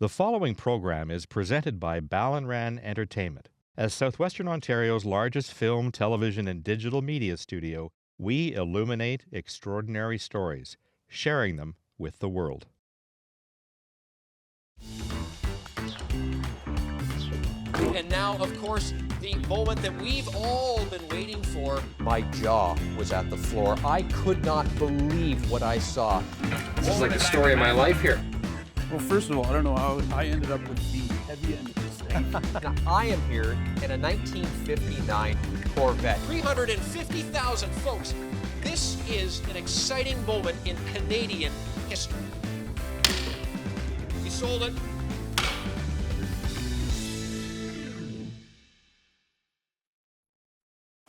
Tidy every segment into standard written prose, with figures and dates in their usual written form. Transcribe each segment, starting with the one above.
The following program is presented by Ballinran Entertainment. As Southwestern Ontario's largest film, television, and digital media studio, we illuminate extraordinary stories, sharing them with the world. And now, of course, the moment that we've all been waiting for. My jaw was at the floor. I could not believe what I saw. This is like the story of my life here. Well, first of all, I don't know how I ended up with the heavy end of this thing. Now, I am here in a 1959 Corvette. 350,000 folks. This is an exciting moment in Canadian history. We sold it.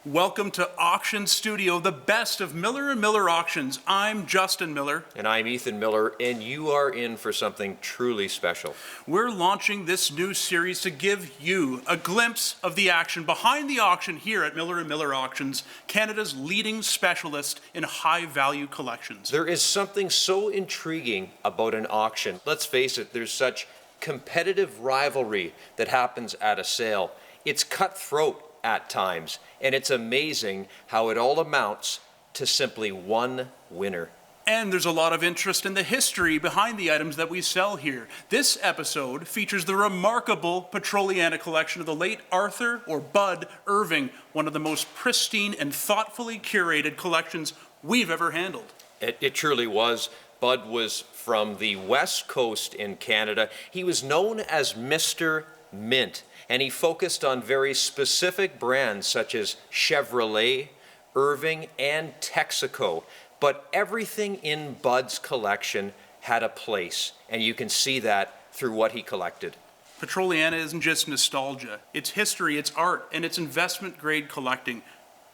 Welcome to Auction Studio, the best of Miller & Miller Auctions. I'm Justin Miller. And I'm Ethan Miller, and you are in for something truly special. We're launching this new series to give you a glimpse of the action behind the auction here at Miller & Miller Auctions, Canada's leading specialist in high-value collections. There is something so intriguing about an auction. Let's face it, there's such competitive rivalry that happens at a sale. It's cutthroat at times, and it's amazing how it all amounts to simply one winner. And there's a lot of interest in the history behind the items that we sell here. This episode features the remarkable Petroliana collection of the late Arthur, or Bud, Irving, one of the most pristine and thoughtfully curated collections we've ever handled. It truly was. Bud was from the West Coast in Canada. He was known as Mr. Mint, and he focused on very specific brands such as Chevrolet, Irving, and Texaco. But everything in Bud's collection had a place, and you can see that through what he collected. Petroliana isn't just nostalgia. It's history, it's art, and it's investment-grade collecting.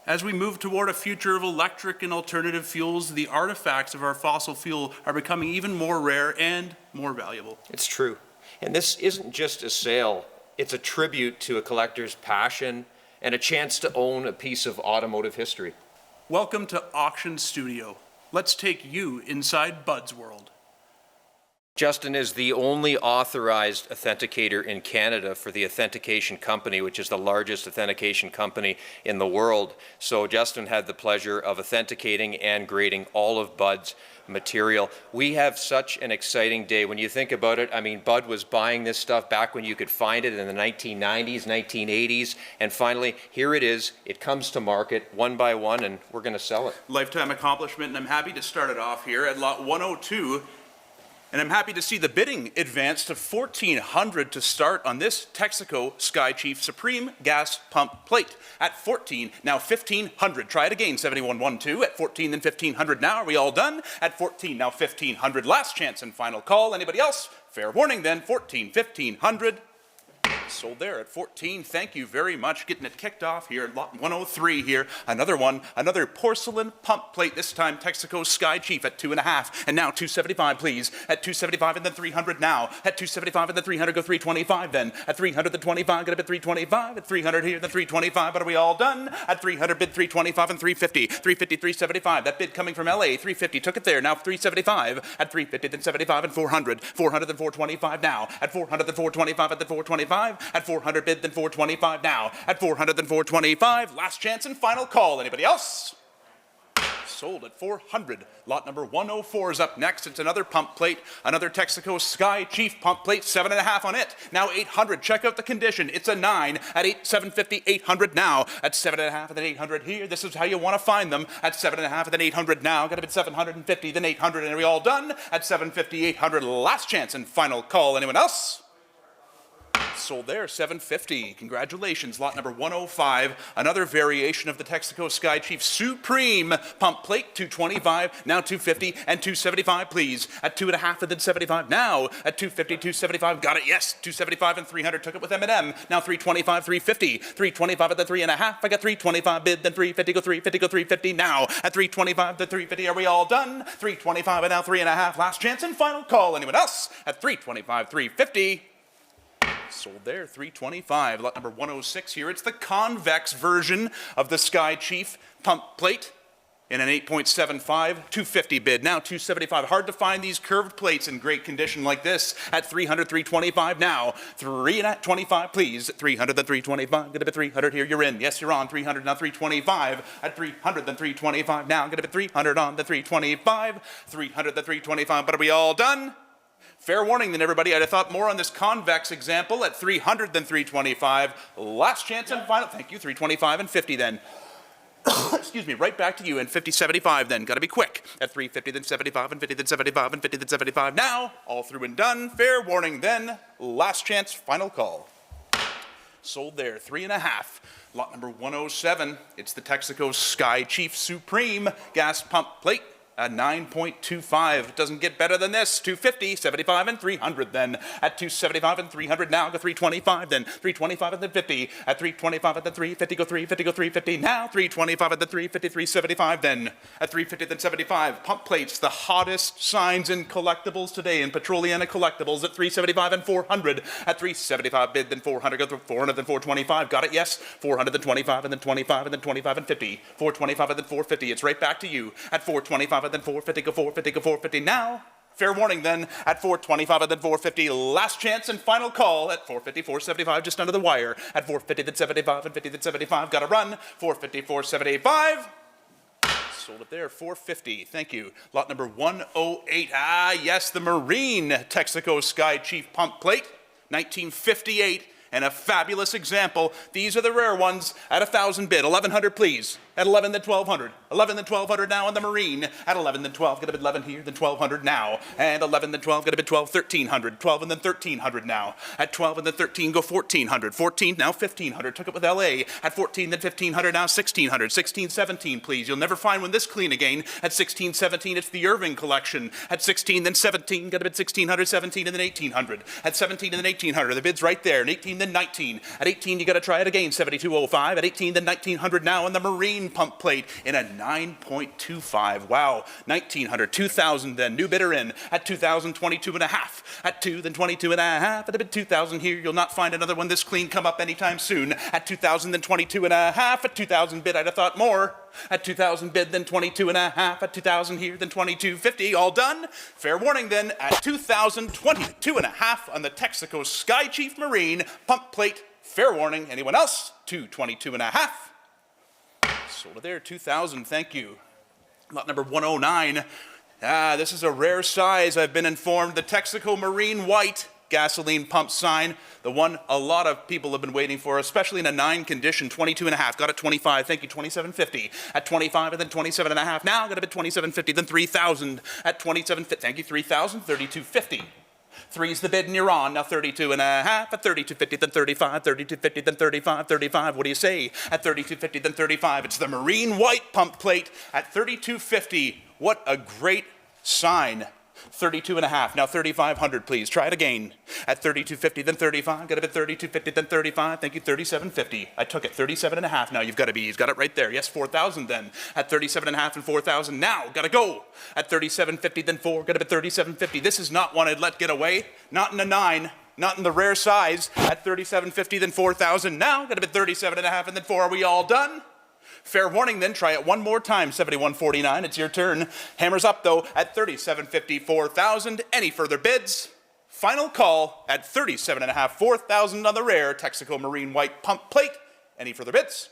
As we move toward a future of electric and alternative fuels, the artifacts of our fossil fuel are becoming even more rare and more valuable. It's true. And this isn't just a sale. It's a tribute to a collector's passion and a chance to own a piece of automotive history. Welcome to Auction Studio. Let's take you inside Bud's world. Justin is the only authorized authenticator in Canada for the Authentication Company, which is the largest authentication company in the world. So Justin had the pleasure of authenticating and grading all of Bud's material. We have such an exciting day. When you think about it, I mean, Bud was buying this stuff back when you could find it in the 1990s, 1980s, and finally, here it is. It comes to market one by one, and we're going to sell it. Lifetime accomplishment, and I'm happy to start it off here at lot 102. And I'm happy to see the bidding advance to $1,400 to start on this Texaco Sky Chief Supreme gas pump plate. At 14, now $1,500. Try it again, 7112. At 14, then $1,500 now. Are we all done? At 14, now $1,500. Last chance and final call. Anybody else? Fair warning then, 14, $1,500. Sold there at 14. Thank you very much. Getting it kicked off here at lot 103 here. Another one, another porcelain pump plate. This time Texaco Sky Chief at 2.5. And now $275, please. At $275 and then $300 now. At $275 and then $300, go $325 then. At $300 then $25, get a bid $325. At $300 here, then $325. But are we all done? At $300, bid $325 and $350. $350, $375. That bid coming from LA. $350, took it there. Now $375. At $350, then $75 and $400. $400 then $425 now. At $400 then $425 at the $425. At 400 bid, then 425 now. At 400, then 425. Last chance and final call. Anybody else? Sold at 400. Lot number 104 is up next. It's another pump plate, another Texaco Sky Chief pump plate, 7.5 on it. Now 800. Check out the condition. It's a 9 at 750, 800 now. At 7.5 and then 800 here. This is how you want to find them. At 7.5 and then 800 now. Got a bid 750, then 800. And are we all done? At 750, 800. Last chance and final call. Anyone else? Sold there, $750. Congratulations, lot number 105. Another variation of the Texaco Sky Chief Supreme pump plate, $225, now $250 and $275, please. At 2.5 and then $75 now. At $250, $275, got it, yes. $275 and $300, took it with M&M. Now $325, $350, $325 at the 3.5. I got $325 bid, then $350, go $350, go $350 now. At $325, the $350, are we all done? $325 and now $3.5. Last chance and final call. Anyone else? At $325, $350. Sold there, $325. Lot number 106 here. It's the convex version of the Sky Chief pump plate. in an 8.75, 250 bid. Now 275. Hard to find these curved plates in great condition like this at 300, 325 now. 325, please. 300, then 325. Get a bit 300 here. You're in. Yes, you're on. 300, now 325. At 300, then 325 now. Get a bit 300 on the 325. 300, then 325. But are we all done? Fair warning then, everybody. I'd have thought more on this convex example at 300 than 325. Last chance and final. Thank you. 325 and 50 then. Excuse me, right back to you in 50, 75 then. Gotta be quick. At 350, then 75, and 50, then 75, and 50, then 75. Now, all through and done. Fair warning then. Last chance, final call. Sold there, 3.5. Lot number 107. It's the Texaco Sky Chief Supreme gas pump plate. At 9.25. It doesn't get better than this. 250, 75, and 300 then. At 275 and 300 now, go 325 then. 325 and then 50. At 325 and then 350, go 350, go 350 now. 325 and then 350, 375 then. At 350 then 75. Pump plates, the hottest signs in collectibles today, in Petroliana collectibles at 375 and 400. At 375 bid, then 400, go through 400, then 425. Got it? Yes. 400, then 25, and then 25, and then 25 and 50. 425 and then 450. It's right back to you. At 425 and then 450, go 450, go 450 now. Fair warning then at 425 and then 450. Last chance and final call at 450, 475, just under the wire. At 450, then 75, and 50, then 75. Got to run. 450, 475. Sold it there, 450. Thank you. Lot number 108. Ah, yes, the Marine Texaco Sky Chief pump plate, 1958. And a fabulous example. These are the rare ones at 1,000 bid. 1,100, please. At 11, then 1,200. 11, then 1,200 now on the Marine. At 11, then 12. Get a bid 11 here, then 1,200 now. And 11, then 12. Get a bid 12, 1,300. 12, and then 1,300 now. At 12, and then 13, go 1,400. 14, now 1,500. Took it with LA. At 14, then 1,500, now 1,600. 16, 17, please. You'll never find one this clean again. At 16, 17, it's the Irving collection. At 16, then 17. Get a bid 1,600, 17, and then 1,800. At 17, and then 1,800. The bid's right there. And 18, then 19. At 18, you got to try it again. 72.05. At 18, then 1,900 now on the Marine pump plate in a 9.25. Wow. 1,900. 2,000 then. New bidder in. At 2,000, 22.5. At 2, then 22.5. At a bid 2,000 here. You'll not find another one this clean come up anytime soon. At 2,000, then 22.5. At 2,000 bid, I'd have thought more. At 2,000 bid, then 22.5. At 2,000 here, then 22.50. All done. Fair warning then. At 2,000, 22.5 on the Texaco Sky Chief Marine pump plate. Fair warning. Anyone else? 22.5. Sold it there. 2,000. Thank you. Lot number 109. This is a rare size. I've been informed. The Texaco Marine White gasoline pump sign, the one a lot of people have been waiting for, especially in a 9 condition. 22.5. Got it 25. Thank you. 27.50. At 25 and then 27.5. Now got a bit 27.50. Then 3,000. At 27.50. Thank you. 3,000. 32.50. 3's the bid and you're on. Now 32.5. At 32.50, then 35. 32.50, then 35. 35. What do you say? At 32.50, then 35. It's the Marine White pump plate at 32.50. What a great sign. 32.5. Now 3,500, please. Try it again. At 32.50, then 35. Got a bit 32.50, then 35. Thank you. 37.50. I took it. 37.5. Now you've got to be. He's got it right there. Yes, 4,000 then. At 37.5 and 4,000. Now got to go. At 37.50, then 4. Got a bit 37.50. This is not one I'd let get away. Not in a 9. Not in the rare size. At 37.50, then 4,000. Now got a bit 37.5 and then 4. Are we all done? Fair warning then, try it one more time, 71.49, it's your turn. Hammers up though at 37.50, 4,000. Any further bids? Final call at 37.5, 4,000 on the rare Texaco Marine White pump plate. Any further bids?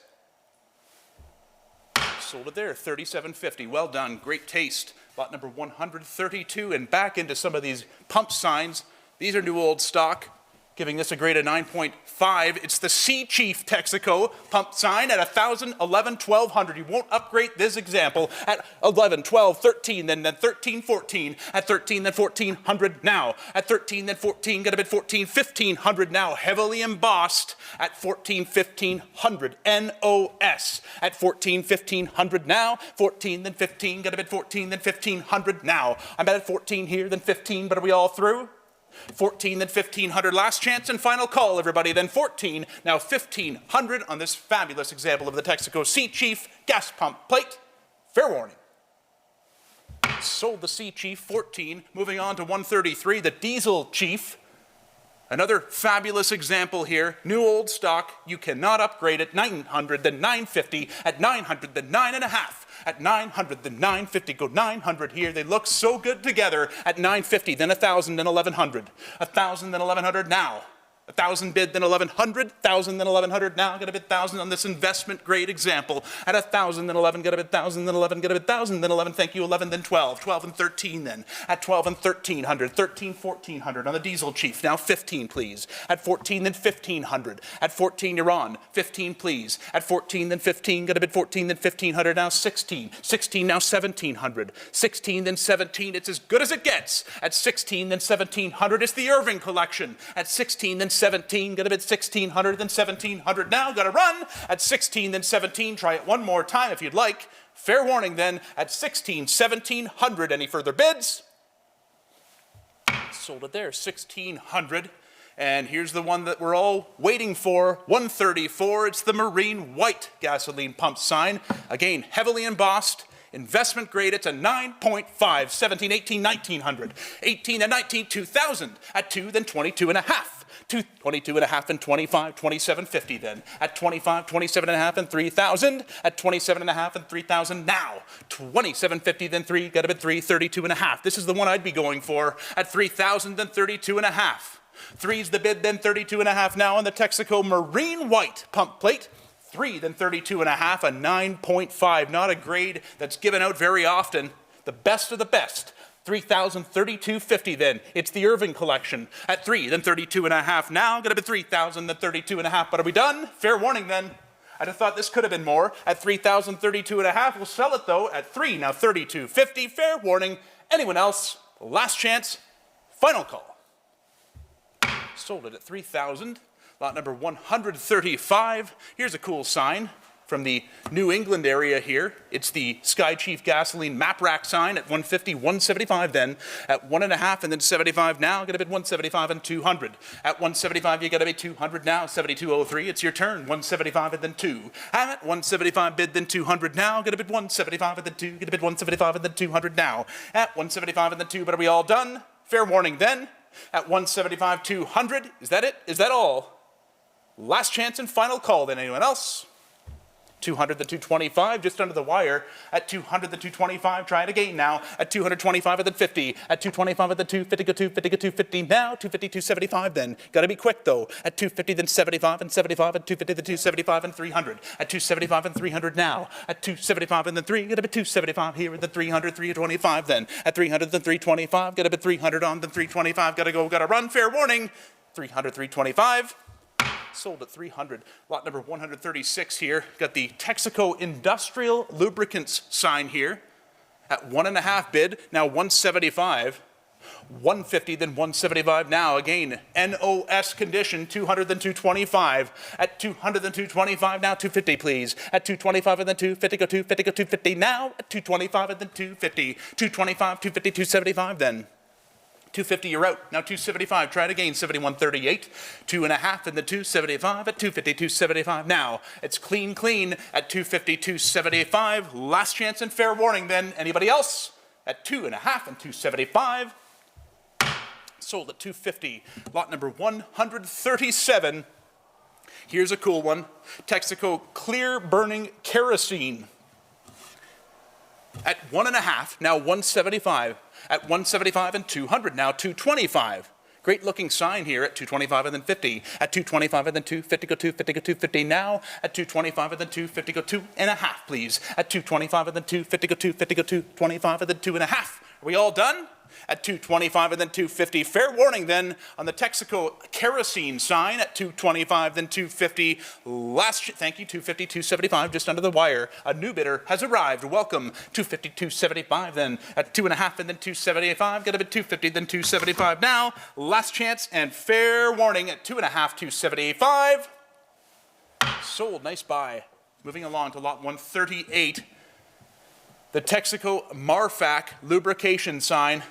Sold it there, 37.50, well done, great taste. Lot number 132, and back into some of these pump signs. These are new old stock. Giving this a grade of 9.5. It's the Sea Chief Texaco pump sign at 1,000, 11, 1,200. You won't upgrade this example at 11, 12, 13, then 13, 14. At 13, then 1,400 now. At 13, then 14, got a bit 14, 1,500 now. Heavily embossed at 14, 1,500. NOS. At 14, 1,500 now. 14, then 15, got a bit 14, then 1,500 now. I'm at 14 here, then 15, but are we all through? 14, then 1,500. Last chance and final call, everybody. Then 14, now 1,500 on this fabulous example of the Texaco Sea Chief gas pump plate. Fair warning. Sold the Sea Chief, 14. Moving on to 133, the Diesel Chief. Another fabulous example here. New old stock. You cannot upgrade it. 900, then 950. At 900, then 9.5. At 900, then 950, go 900 here. They look so good together. At 950, then 1,000, then 1,100. 1,000, then 1,100 now. 1,000 bid, then 1,100, 1,000, then 1,100. Now get a bid 1,000 on this investment grade example. At 1,000, then 11, get a bid 1,000, then 11, get a bid 1,000, then 11, thank you, 11, then 12, 12 and 13 then. At 12 and 1,300, 13, 1,400 on the diesel chief. Now 15, please. At 14, then 1,500. At 14, you're on. 15, please. At 14, then 15, get a bid 14, then 1,500. Now 16, 16, now 1,700. 16, then 17, it's as good as it gets. At 16, then 1,700, it's the Irving collection. At 16, then 17, get a bid 1,600, then 1,700 now, gotta run. At 16, then 17, try it one more time if you'd like. Fair warning then, at 16, 1,700, any further bids? Sold it there, 1,600. And here's the one that we're all waiting for, 134, it's the marine white gasoline pump sign. Again, heavily embossed. Investment grade, it's a 9.5, 17, 18, 1,900, 18 and 19, 2,000. At 2, then 22 and a half. 22 and a half and 25, 27.50 then. At 25, 27 and a half and 3,000. At 27 and a half and 3,000 now. 27.50 then 3, got a bid 3, 32 and a half. This is the one I'd be going for. At 3,000 then 32 and a half. 3's the bid, then 32 and a half now on the Texaco Marine White pump plate. 3, then 32 and a half, a 9.5. Not a grade that's given out very often. The best of the best. 3,032.50 then. It's the Irving collection. At 3, then 32 and a half now. Gonna be 3,000, then 32 and a half. But are we done? Fair warning then. I'd have thought this could have been more. At 3,032 and a half. We'll sell it though at 3, now 32.50. Fair warning. Anyone else? Last chance. Final call. Sold it at 3,000. Lot number 135. Here's a cool sign from the New England area here. It's the Sky Chief gasoline map rack sign at 150, 175 then. At 1.5 and then 75 now. Get a bid 175 and 200. At 175 you got to bid 200 now. 72.03. It's your turn. 175 and then 2. At 175 bid then 200 now. Get a bid 175 and then 2. Get a bid 175 and then 200 now. At 175 and then 2. But are we all done? Fair warning then. At 175, 200. Is that it? Is that all? Last chance and final call then. Anyone else? 200 the 225, just under the wire. At 200 the 225, try it again now. At 225 at the 50. At 225 at the 250, go 250, go 250 now. 250, 275 then. Gotta be quick though. At 250 then 75 and 75 at 250 the 275 and 300. At 275 and 300 now. At 275 and then 3, gotta be 275 here at the 300, 325 then. At 300 then 325, gotta be 300 on the 325, gotta go, gotta run, fair warning. 300, 325. Sold at 300. Lot number 136 here. Got the Texaco Industrial Lubricants sign here at 1.5 bid. Now 175. 150, then 175 now. Again, NOS condition, 200, then 225. At 200, then 225 now. 250, please. At 225 and then 250, go 250, go 250 now. At 225 and then 250. 225, 250, 275 then. 250, you're out. Now 275, try it again. 71.38, 2.5 in the 275 at 250, 275 now. It's clean, clean at 250, 275. Last chance and fair warning then. Anybody else? At 2.5 and 275. Sold at 250. Lot number 137. Here's a cool one. Texaco Clear Burning Kerosene. At 1.5, now 175. At 175 and 200, now 225. Great looking sign here at 225 and then 50. At 225 and then 250, go 250, go 250 now. At 225 and then 250, go 2.5, please. At 225 and then 250, go 250, go 225 and then 2.5. Are we all done? At 225 and then 250. Fair warning then on the Texaco kerosene sign at 225, then 250. Thank you, 250, 275, just under the wire. A new bidder has arrived. Welcome. 250, 275 then. At 2.5 and then 275. Got a bid 250, then 275 now. Last chance and fair warning at 2.5, 275. Sold. Nice buy. Moving along to lot 138. The Texaco Marfac lubrication sign.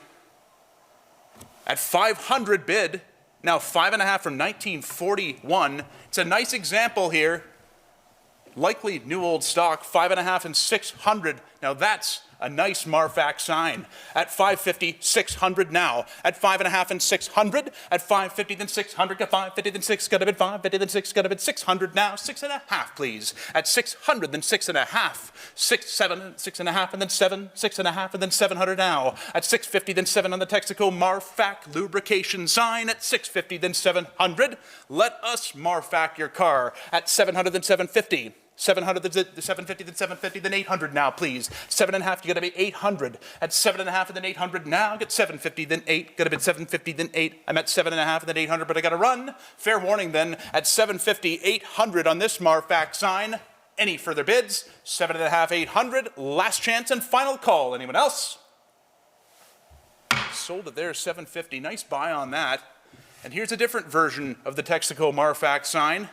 At 500 bid, now 5.5 from 1941. It's a nice example here. Likely new old stock, 5.5 and 600. Now that's a nice Marfac sign. At 550, 600 now. At 5.5 and 600. At 550, then 600. Got 550, then 6. Got a bid 550, then 6. Got a bid 600 now. 6.5, please. At 600, then 6.5. 6, 7, 6.5, and then 7. 6.5, and then 700 now. At 650, then 7 on the Texaco Marfac lubrication sign. At 650, then 700. Let us Marfac your car. At 700, then 750. 700, then 750, then 750, then 800 now, please. 7.5, you gotta be 800. At 7.5 and then 800 now, get 750, then 8. Gotta be 750, then 8. I'm at 7.5 and then 800, but I gotta run. Fair warning then, at 750, 800 on this Marfac sign. Any further bids? 7.5, 800, last chance and final call. Anyone else? Sold it there, 750. Nice buy on that. And here's a different version of the Texaco Marfac sign.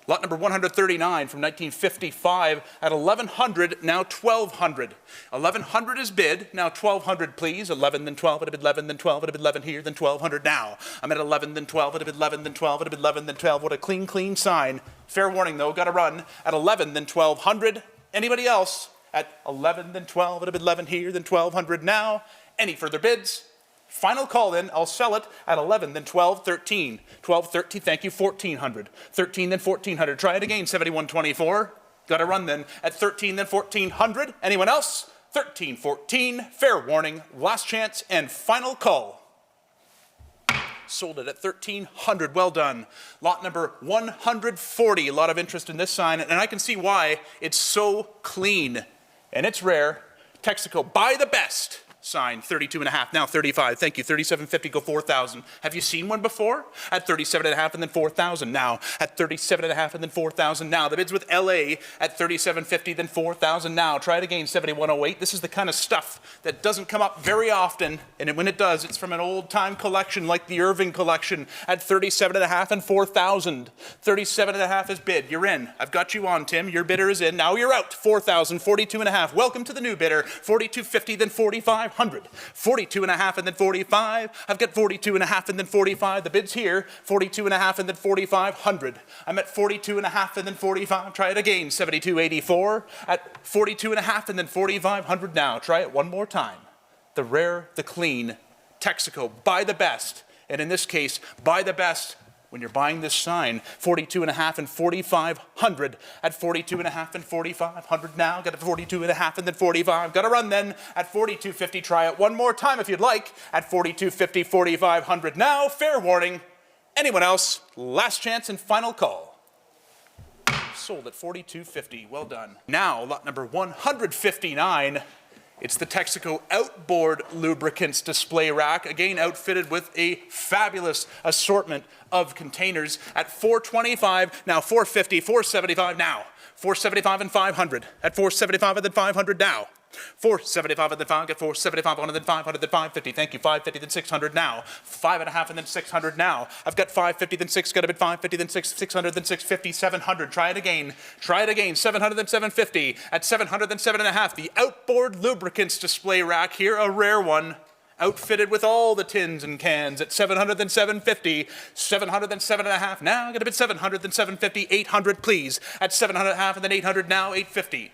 Lot number 139 from 1955 at 1,100, now 1,200. 1,100 is bid, now 1,200 please. 11, then 12, it'll be 11, then 12, it'll be 11 here, then 1,200 now. I'm at 11, then 12, it'll be 11, then 12, it'll be 11, then 12. What a clean, clean sign. Fair warning though, gotta run. At 11, then 1,200. Anybody else? At 11, then 12, it'll be 11 here, then 1,200 now. Any further bids? Final call in, I'll sell it at 11, then 12, 13. 12, 13, thank you, 1,400. 13, then 1,400. Try it again, 7124. Got to run then at 13, then 1,400. Anyone else? 13, 14. Fair warning, last chance, and final call. Sold it at 1,300. Well done. Lot number 140. A lot of interest in this sign, and I can see why. It's so clean, and it's rare. Texaco, buy the best. Sign 32.5, now 35. Thank you. 37.50, go 4,000. Have you seen one before? At 37.5 and then 4,000 now. At 37.5 and then 4,000 now. The bid's with LA at 37.50, then 4,000 now. Try it again, 7108. This is the kind of stuff that doesn't come up very often, and when it does, it's from an old-time collection like the Irving collection at 37.5 and 4,000. 37.5 is bid. You're in. I've got you on, Tim. Your bidder is in. Now you're out. 4,000, 42.5. Welcome to the new bidder. 42.50, then 45. 42.5 and then 45. I've got 42.5 and then 45. The bid's here. 42.5 and then 4,500. I'm at 42.5 and then 45. Try it again. 72.84. At 42.5 and then 4,500 now. Try it one more time. The rare, the clean. Texaco, buy the best. And in this case, buy the best. When you're buying this sign, 42.5 and 4,500. At 42.5 and 4,500 now. Got a 42.5 and then 45. Got to run then at 42.50. Try it one more time if you'd like. At 42.50, 4,500 now. Fair warning. Anyone else? Last chance and final call. Sold at 42.50. Well done. Now, lot number 159. It's the Texaco Outboard Lubricants display rack, again outfitted with a fabulous assortment of containers at 425, now 450, 475 now, 475 and 500, at 475 and then 500 now. 475 and then 5, get 475 on and then 500, then 550, thank you, 550, then 600 now, 5.5 and then 600 now, I've got 550, then 6, got a bit 550, then 6, 600, then 650, 700, try it again, 700, then 750, at 700, then 7.5, the Outboard Lubricants display rack here, a rare one, outfitted with all the tins and cans at 700, then 750, 700, then 7.5, now, got a bit 700, then 750, 800, please, at 700.5 and then 800 now, 850.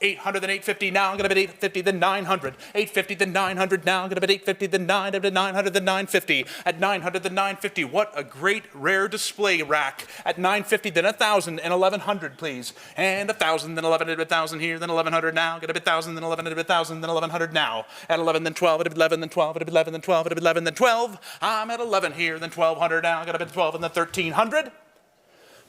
800, then 850 now, I'm going to bid 850, then 900. 850, then 900 now, I'm going to bid 850, then 900, 900, then 950. At 900, then 950. What a great rare display rack. At 950, then 1,000 and 1,100, please. And 1,000, then 1,100, 1,000 here, then 1,100 now. Going to bid 1,000, then 1,100, 1,000, then 1,100 now. At 11, then 12, it'll be 11, then 12, it'll be 11, then 12, it'll be 11, then 12. I'm at 11 here, then 1,200 now. Going to bid 12, and then 1,300.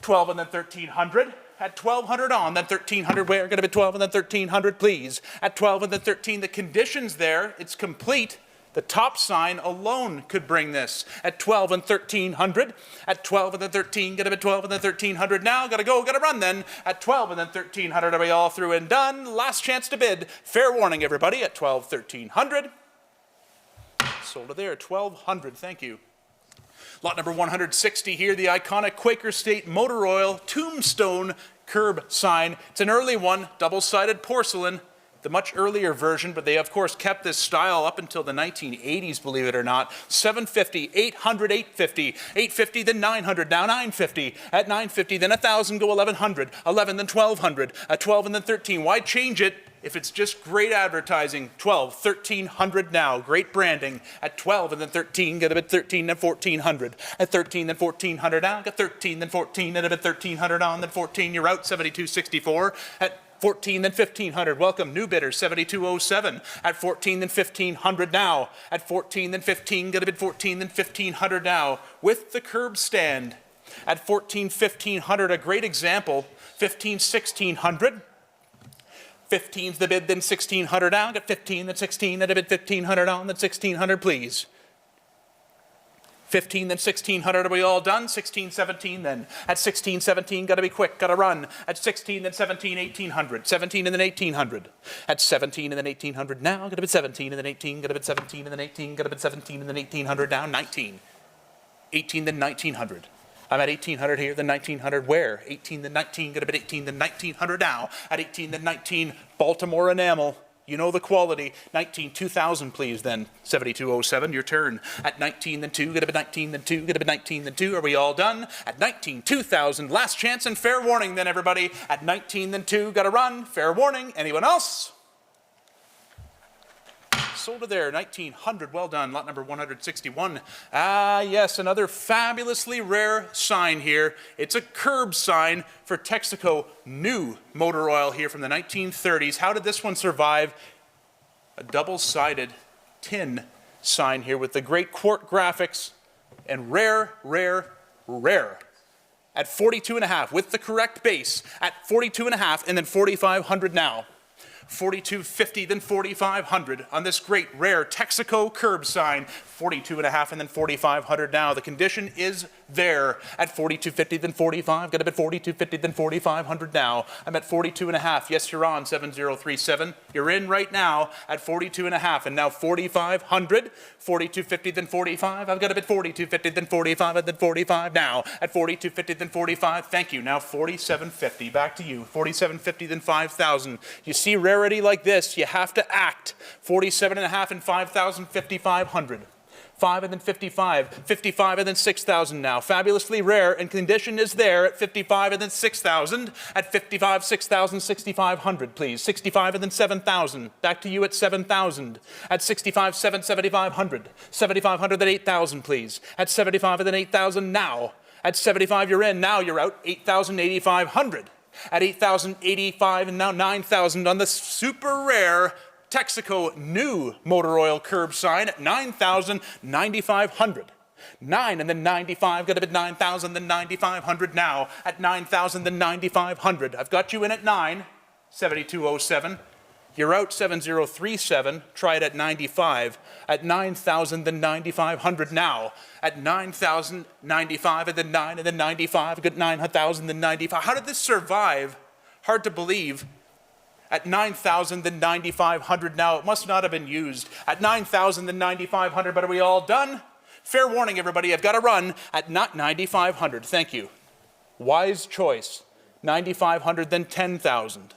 12, and then 1,300. At 1,200 on, then 1,300 where? Going to be 12 and then 1,300, please. At 12 and then 13, the conditions there, it's complete. The top sign alone could bring this. At 12 and 1,300. At 12 and then 13, going to be 12 and then 1,300 now. Got to go, got to run then. At 12 and then 1,300, are we all through and done? Last chance to bid. Fair warning, everybody, at 12, 1,300. Sold it there, 1,200, thank you. Lot number 160 here, the iconic Quaker State Motor Oil Tombstone curb sign. It's an early one, double-sided porcelain, the much earlier version, but they of course kept this style up until the 1980s, believe it or not. 750, 800, 850, 850, then 900, now 950. At 950, then 1,000, go 1,100, 11, then 1,200, at 12 and then 13. Why change it? if it's just great advertising, 12, 1300 now, great branding. At 12 and then 13, get a bit 13 and 1400. At 13 then 1400 now, get 13 then 14 and a bit 1300 on, then 14, you're out, 7264. At 14 then 1500, welcome new bidders, 7207. At 14 then 1500 now. At 14 then 15, get a bit 14 then 1500 now. With the curb stand. At 14, 1500, a great example, 15, 1600. 15's the bid, then 1600 down, get 15, then 16, and a bid 1500 on, then 1600, please. 15, then 1600, are we all done? 16, 17 then. At 16, 17, gotta be quick, gotta run. At 16, then 17, 1800. 17 and then 1800. At 17 and then 1800 now, gotta be 17 and then 18, gotta be 17 and then 18, gotta be 17 and then 1800 down, 19. 18, then 1900. I'm at 1800 here, then 1900 where? 18 then 19, got a bit 18 then 1900 now. At 18 then 19, Baltimore enamel. You know the quality. 19, 2000 please then. 7207, your turn. At 19 then 2, got a bit 19 then 2, got a bit 19 then 2. Are we all done? At 19, 2000, last chance and fair warning then everybody. At 19 then 2, gotta run. Fair warning. Anyone else? Sold to there, 1900, well done, lot number 161. Ah, yes, another fabulously rare sign here. It's a curb sign for Texaco, new motor oil here from the 1930s. How did this one survive? A double-sided tin sign here with the great quart graphics and rare, rare, rare. At 42.5 with the correct base, at 42.5 and then 4,500 now. 42.50, then 4,500 on this great rare Texaco curb sign. 42.5 and then 4,500 now. The condition is there. At 42.50, then 45. Got a bit 42.50, then 4,500 now. I'm at 42.5. Yes, you're on 7037. You're in right now at 42.5 and now 4,500. 42.50, then 45. I've got a bit 42.50, then 45, and then 45 now. At 42.50, then 45. Thank you. Now 47.50. Back to you. 47.50, then 5,000. You see rarity like this, you have to act. 47.5 and 5,000, 5,500. 5 and then 55, 55 and then 6,000 now. Fabulously rare, and condition is there at 55 and then 6,000. At 55, 6,000, 6,500, please. 65 and then 7,000. Back to you at 7,000. At 65, 7,500. 7,500, then 8,000, please. At 75 and then 8,000 now. At 75, you're in. Now you're out. 8,000, 8,500. At 8,085 and now 9,000 on the super rare Texaco new motor oil curb sign at 9,000, 9,500. 9 and then 95, got a bit 9,000, then 9,500 now. At 9,000, then 9,500. I've got you in at 9, 7207. You're out 7037. Try it at 95. At 9,000, then 9,500 now. At 9,000, 95, and then 9, and then 95. Got 9,000, then 95. How did this survive? Hard to believe. At 9,000, then 9,500 now. It must not have been used. At 9,000, then 9,500, but are we all done? Fair warning, everybody. I've got to run at not 9,500. Thank you. Wise choice. 9,500, then 10,000.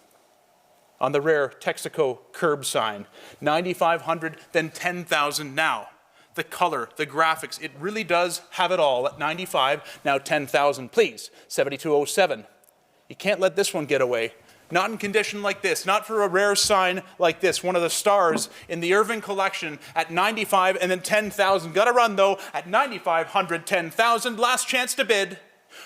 On the rare Texaco curb sign. 9,500, then 10,000 now. The color, the graphics, it really does have it all. At 95, now 10,000, please. 7207. You can't let this one get away. Not in condition like this, not for a rare sign like this, one of the stars in the Irving collection at 95 and then 10,000. Gotta run though at 9,500, 10,000. Last chance to bid.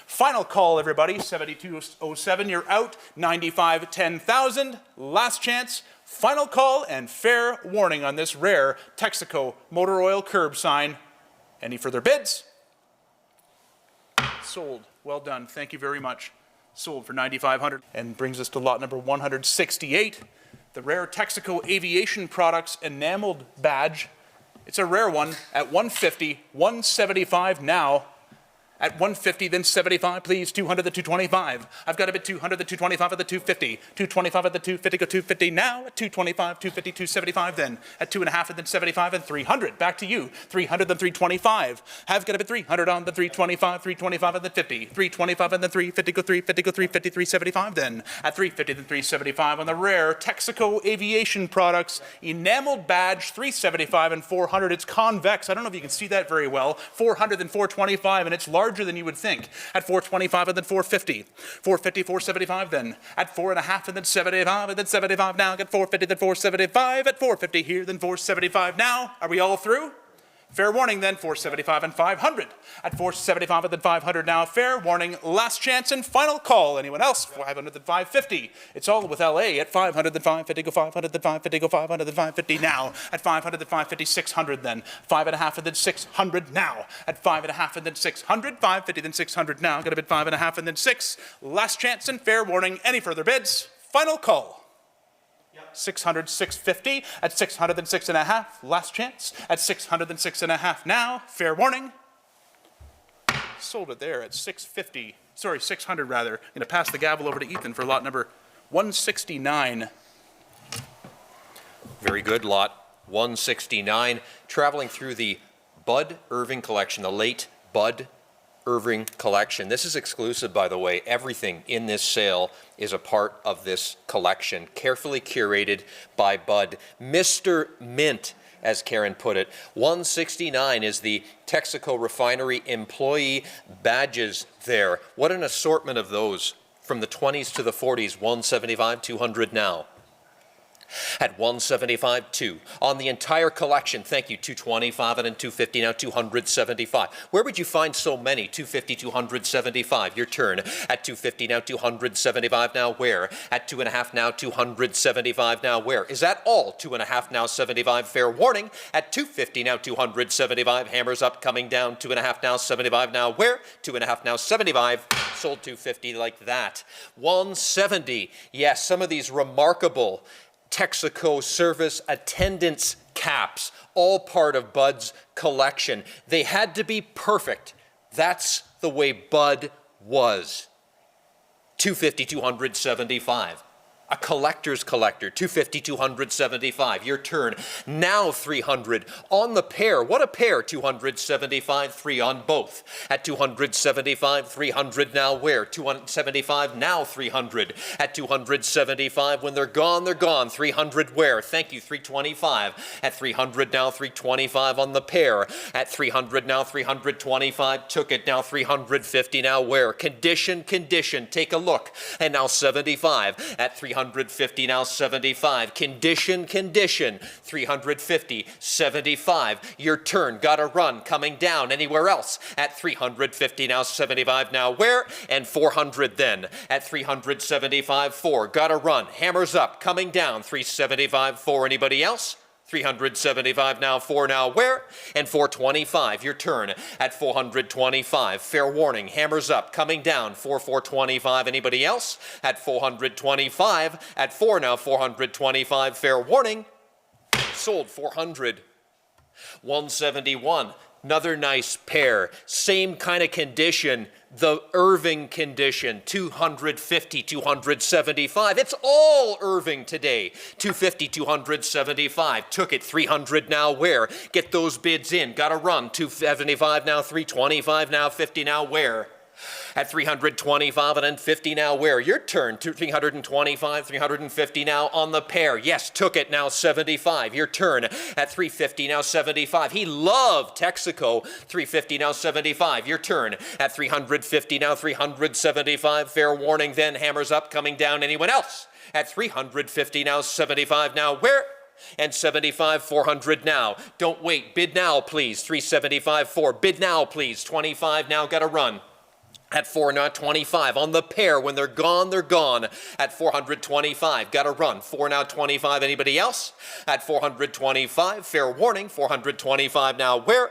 Final call, everybody. 7207, you're out. 95, 10,000. Last chance. Final call and fair warning on this rare Texaco motor oil curb sign. Any further bids? Sold. Well done. Thank you very much. Sold for 9,500 and brings us to lot number 168. The rare Texaco Aviation Products enameled badge. It's a rare one at 150, 175 now. At 150, then 75, please. 200, the 225. I've got a bit 200, the 225 at the 250. 225 at the 250, go 250 now. At 225, 250, 275 then. At 2.5 and then 75 and 300. Back to you. 300, then 325. Have got a bit 300 on the 325, 325 and then 50. 325 and then 350, go 350, go 350, 375 then. At 350, then 375 on the rare Texaco Aviation Products enameled badge, 375 and 400. It's convex. I don't know if you can see that very well. 400 and 425, and it's large larger than you would think. At 425 and then 450. 450, 475 then. At 4.5 and then 75 and then 75 now. Get 450, then 475. At 450 here, then 475 now. Are we all through? Fair warning then, 475 and 500. At 475 and then 500 now. Fair warning, last chance and final call. Anyone else? 500 then 550. It's all with LA. At 500 then 550, go 500 then 550, go 500 then 550 now. At 500 then 550, 600 then. 5.5 and then 600 now. At 5.5 and then 600, 550 then 600 now. Got a bid 5.5 and then 6. Last chance and fair warning. Any further bids? Final call. 600, 650, at 600 then 6.5, last chance, at 600 then 6.5 now, fair warning. Sold it there at 650, sorry, 600 rather. I'm going to pass the gavel over to Ethan for lot number 169. Very good, lot 169, traveling through the Bud Irving collection, the late Bud Irving collection. This is exclusive, by the way. Everything in this sale is a part of this collection, carefully curated by Bud. Mr. Mint, as Karen put it. 169 is the Texaco Refinery employee badges there. What an assortment of those from the 20s to the 40s. 175, 200 now. At 175, 2. On the entire collection, thank you, 225 and then 250, now 275. Where would you find so many? 250, 275, your turn. At 250, now 275, now where? At 2.5, now 275, now where? Is that all? 2.5, now 75, fair warning. At 250, now 275, hammers up, coming down. 2.5, now 75, now where? 2.5, now 75, sold 250 like that. 170, yes, some of these remarkable Texaco service attendance caps, all part of Bud's collection. They had to be perfect. That's the way Bud was. 250, 275. A collector's collector, 250, 275, your turn. Now 300 on the pair. What a pair, 275, 3 on both. At 275, 300 now where? 275, now 300. At 275, when they're gone, 300 where? Thank you, 325. At 300 now, 325 on the pair. At 300 now, 325, took it now, 350 now where? Condition, take a look. And now 75. At 350 now 75. Condition, 350, 75. Your turn, gotta run, coming down. Anywhere else? At 350 now 75 now where? And 400 then. At 375, 4. Gotta run, hammers up, coming down. 375, 4. Anybody else? 375 now, 4 now where? And 425, your turn. At 425, fair warning, hammers up, coming down. 425, anybody else? At 425, at 4 now, 425, fair warning, sold 400. 171, another nice pair, same kind of condition, the Irving condition, 250, 275. It's all Irving today. 250, 275. Took it, 300 now where? Get those bids in. Gotta run. 275 now, 325 now, 50 now where? At 325 and then 50 now where? Your turn. 325, 350 now on the pair. Yes, took it now 75. Your turn. At 350 now 75. He loved Texaco. 350 now 75. Your turn. At 350 now 375. Fair warning then. Hammers up, coming down. Anyone else? At 350 now 75 now where? And 75, 400 now. Don't wait. Bid now, please. 375, 4. Bid now, please. 25 now. Gotta run. At 4 now 25 on the pair. When they're gone, they're gone. At 425, gotta run. 4 now 25. Anybody else? At 425, fair warning. 425 now where?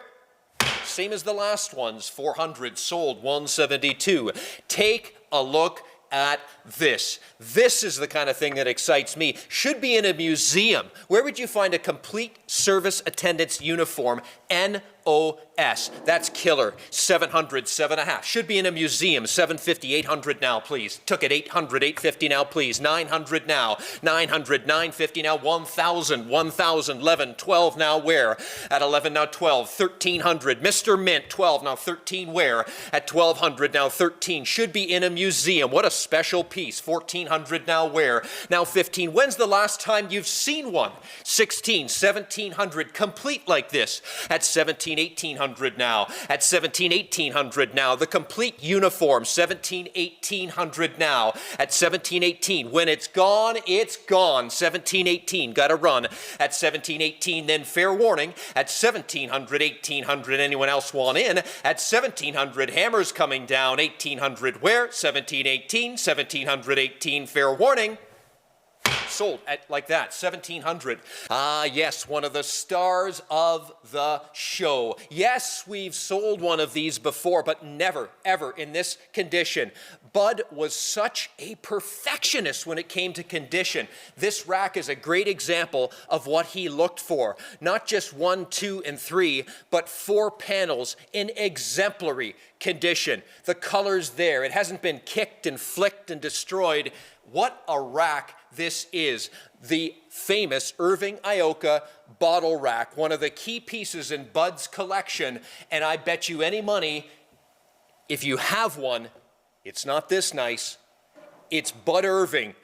Same as the last ones. 400 sold. 172. Take a look at this. This is the kind of thing that excites me. Should be in a museum. Where would you find a complete service attendant's uniform? NOS. That's killer. 700, 7.5. Should be in a museum. 750, 800 now, please. Took it. 800, 850 now, please. 900 now. 900, 950 now. 1,000, 1,000, 11, 12 now where? At 11 now 12. 1,300. Mr. Mint, 12 now 13 where? At 1,200 now 13. Should be in a museum. What a special piece. 1,400 now where? Now 15. When's the last time you've seen one? 16, 1,700. Complete like this. At 1,700 1800 now. At 1800 now. The complete uniform, 1800 now. At 18, when it's gone, it's gone. 18, got to run. At 18, then fair warning. At 1800, anyone else want in? At 1700, hammers coming down. 1800, where? 1718, fair warning. Sold at like that, 1700. Ah, yes, one of the stars of the show. Yes, we've sold one of these before, but never, ever in this condition. Bud was such a perfectionist when it came to condition. This rack is a great example of what he looked for. Not just 1, 2, and 3, but 4 panels in exemplary condition. The color's there. It hasn't been kicked and flicked and destroyed. What a rack this is. The famous Irving Ioka bottle rack, one of the key pieces in Bud's collection, and I bet you any money, if you have one, it's not this nice. It's Bud Irving.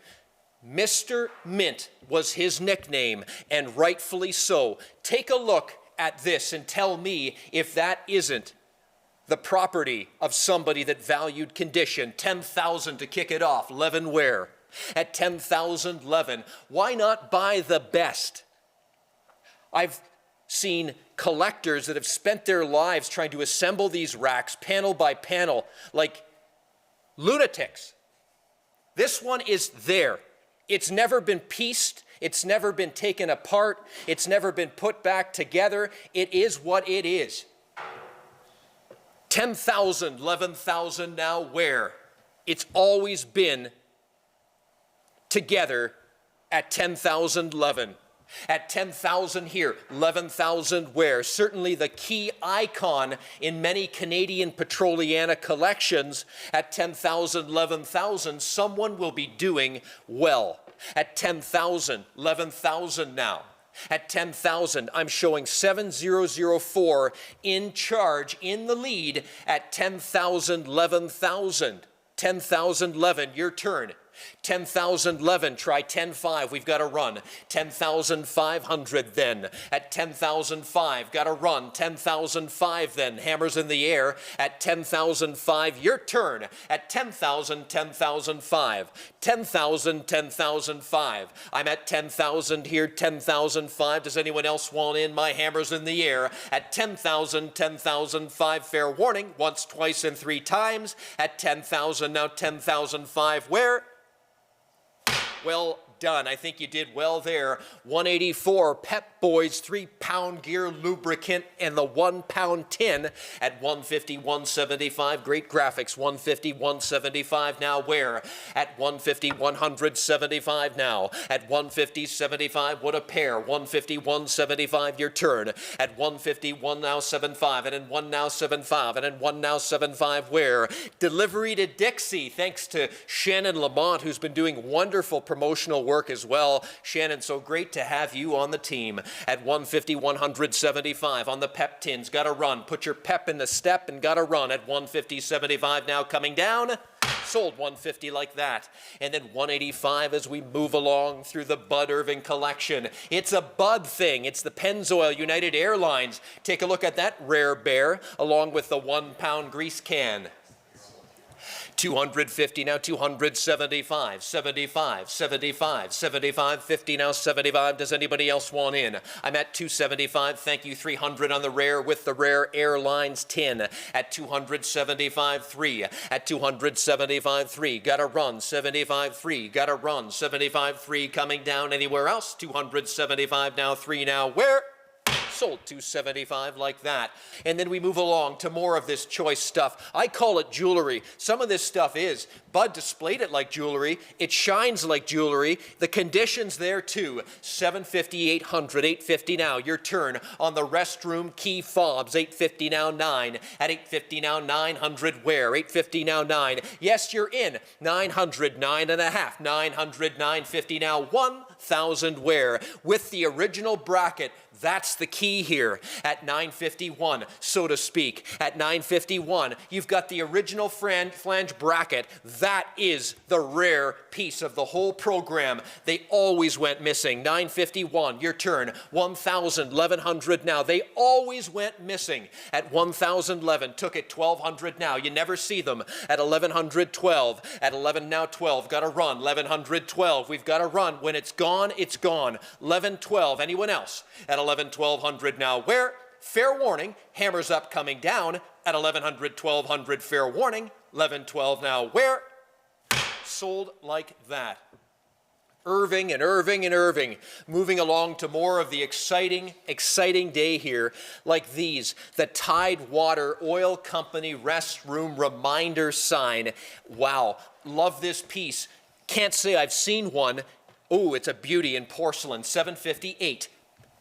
Mr. Mint was his nickname, and rightfully so. Take a look at this and tell me if that isn't the property of somebody that valued condition. 10,000 to kick it off, Leavenware. At 10,000, Levin. Why not buy the best? I've seen collectors that have spent their lives trying to assemble these racks panel by panel like lunatics. This one is there. It's never been pieced. It's never been taken apart. It's never been put back together. It is what it is. 10,000, 11,000 now where? It's always been together at 10,000 11. At 10,000 here, 11,000 where? Certainly the key icon in many Canadian Petroliana collections. At 10,000, 11,000, someone will be doing well. At 10,000, 11,000 now. At 10,000, I'm showing 7004 in charge, in the lead at 10,000, 11,000. 10,000, 11, your turn. 10,011, try 10,5, we've got to run. 10,500 then. At 10,005, got to run. 10,005 then, hammers in the air. At 10,005, your turn. At 10,000, 10,005. 10,000, 10,005. I'm at 10,000 here, 10,005. Does anyone else want in? My hammer's in the air. At 10,000, 10,005, fair warning. Once, twice, and 3 times. At 10,000, now 10,005, where? Well done. I think you did well there. 184 Pep Boys 3-pound gear lubricant and the 1-pound tin at 150, 175. Great graphics. 150, 175 now where? At 150, 175 now. At 150, 75. What a pair. 150, 175. Your turn. At 150, 1 now 75 and then 1 now 75 and then 1 now 75 where? Delivery to Dixie. Thanks to Shannon Lamont who's been doing wonderful promotional work as well. Shannon, so great to have you on the team. At 150, 175 on the pep tins. Got to run. Put your pep in the step and got to run. At 150, 75 now coming down. Sold 150 like that. And then 185 as we move along through the Bud Irving collection. It's a Bud thing. It's the Pennzoil United Airlines. Take a look at that rare bear along with the 1-pound grease can. 250 now, 275, 75, 75, 75, 50 now, 75. Does anybody else want in? I'm at 275. Thank you. 300 on the rare with the Rare Airlines tin at 275, 3. At 275, 3. Gotta run. 75, 3. Gotta run. 75, 3. Coming down anywhere else? 275 now, 3 now. Where? Sold 275 like that. And then we move along to more of this choice stuff. I call it jewelry. Some of this stuff is. Bud displayed it like jewelry. It shines like jewelry. The condition's there too. 750, 800, 850 now. Your turn on the restroom key fobs. 850 now, 9. At 850 now, 900 where? 850 now, 9. Yes, you're in. 900, 9.5. 900, 950 now, 1,000 where? With the original bracket. That's the key here at 951, so to speak. At 951, you've got the original flange bracket. That is the rare piece of the whole program. They always went missing. 951, your turn. 1000, 1100 now. They always went missing at 1011. Took it 1200 now. You never see them at 1112. At 11 now 12. Got to run. 1112. We've got to run. When it's gone, it's gone. 1112. Anyone else? At 1200 now. Where? Fair warning. Hammers up coming down at 1100, 1200. Fair warning. 1112 now. Where? Sold like that. Irving and Irving and Irving, moving along to more of the exciting day here, like these, the Tidewater Oil Company restroom reminder sign. Wow, love this piece. Can't say I've seen one. Oh, it's a beauty in porcelain, 758.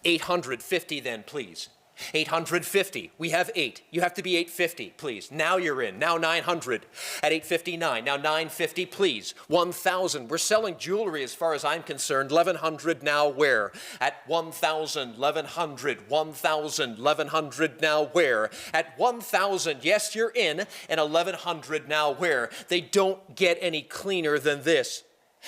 850 then, please. 850. We have 8. You have to be 850, please. Now you're in. Now 900 at 859. Now 950, please. 1,000. We're selling jewelry as far as I'm concerned. 1,100 now where? At 1,000. 1,100. 1,000. 1,100 now where? At 1,000. Yes, you're in. And 1,100 now where? They don't get any cleaner than this.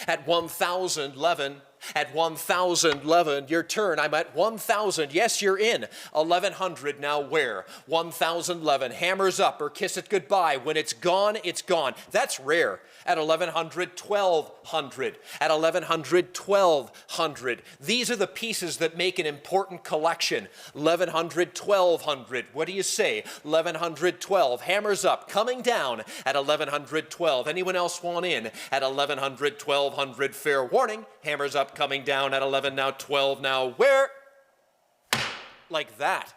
At 1,011. At 1,011, your turn. I'm at 1,000. Yes, you're in. 1,100 now where? 1,011. Hammers up or kiss it goodbye. When it's gone, it's gone. That's rare. At 1,100, 1,200. At 1,100, 1,200. These are the pieces that make an important collection. 1,100, 1,200. What do you say? 1,112. Hammers up, coming down at 1,112. Anyone else want in? At 1,100, 1,200. Fair warning. Hammers up, coming down at 11 now, 12 now. Where? Like that.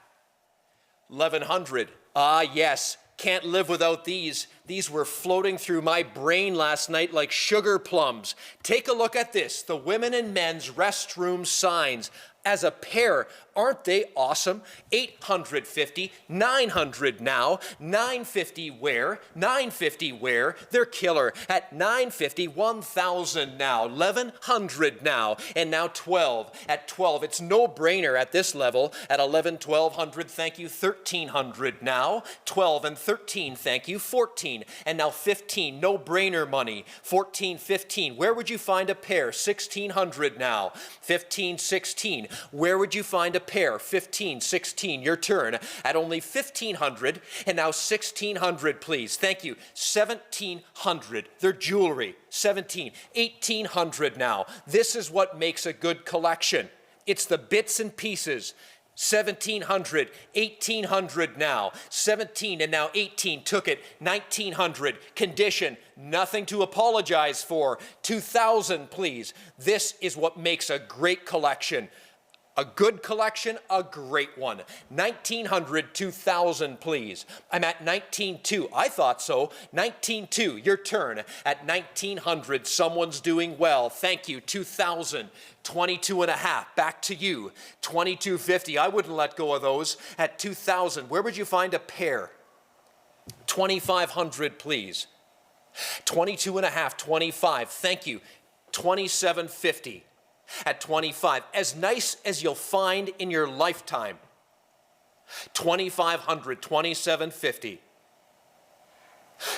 1,100. Ah, yes. Can't live without these. These were floating through my brain last night like sugar plums. Take a look at this. The women and men's restroom signs. As a pair, aren't they awesome? 850, 900 now, 950 where? 950 where? They're killer. At 950, 1,000 now, 1,100 now, and now 12. At 12, it's no-brainer at this level. At 11, 1,200, thank you, 1,300 now. 12 and 13, thank you, 14. And now 15, no-brainer money. 14, 15, where would you find a pair? 1,600 now. 15, 16. Where would you find a pair? 15, 16, your turn. At only 1,500, and now 1,600, please. Thank you. 1,700, their jewelry. 17, 1,800 now. This is what makes a good collection. It's the bits and pieces. 1,700, 1,800 now. 17 and now 18, took it. 1,900, condition, nothing to apologize for. 2,000, please. This is what makes a great collection. A good collection, a great one. 1,900, 2,000, please. I'm at 19.2. I thought so. 19.2, your turn. At 1,900, someone's doing well. Thank you. 2,000. 22 and a half. Back to you. 22.50. I wouldn't let go of those. At 2,000, where would you find a pair? 2,500, please. 22 and a half. 25. Thank you. 27.50. At 25, as nice as you'll find in your lifetime. 2,500, 27.50.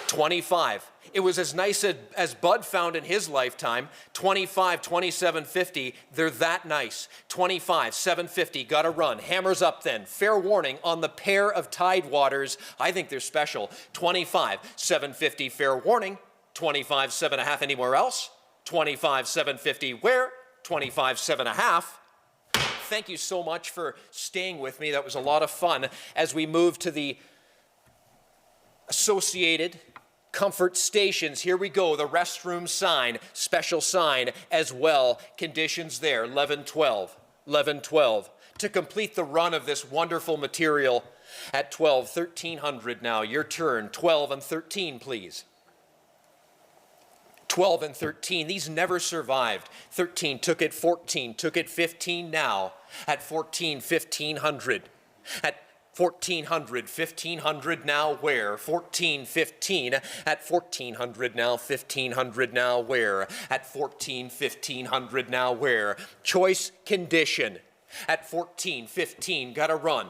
25, it was as nice as Bud found in his lifetime. 25, 27.50, they're that nice. 25, 7.50, gotta run. Hammers up then. Fair warning on the pair of Tidewaters. I think they're special. 25, 7.50, fair warning. 25, 7.5, anywhere else? 25, 7.50, where? 25, 7.5. Thank you so much for staying with me. That was a lot of fun. As we move to the associated comfort stations, here we go. The restroom sign, special sign as well. Conditions there, 1112, 1112. To complete the run of this wonderful material at 12, 1,300 now. Your turn, 12 and 13, please. 12 and 13, these never survived. 13 took it, 14 took it, 15 now. At 14, 1,500. At 1,400, 1,500 now where? 14, 15. At 1,400 now, 1,500 now where? At 14, 1,500 now where? Choice condition. At 14.15, gotta run.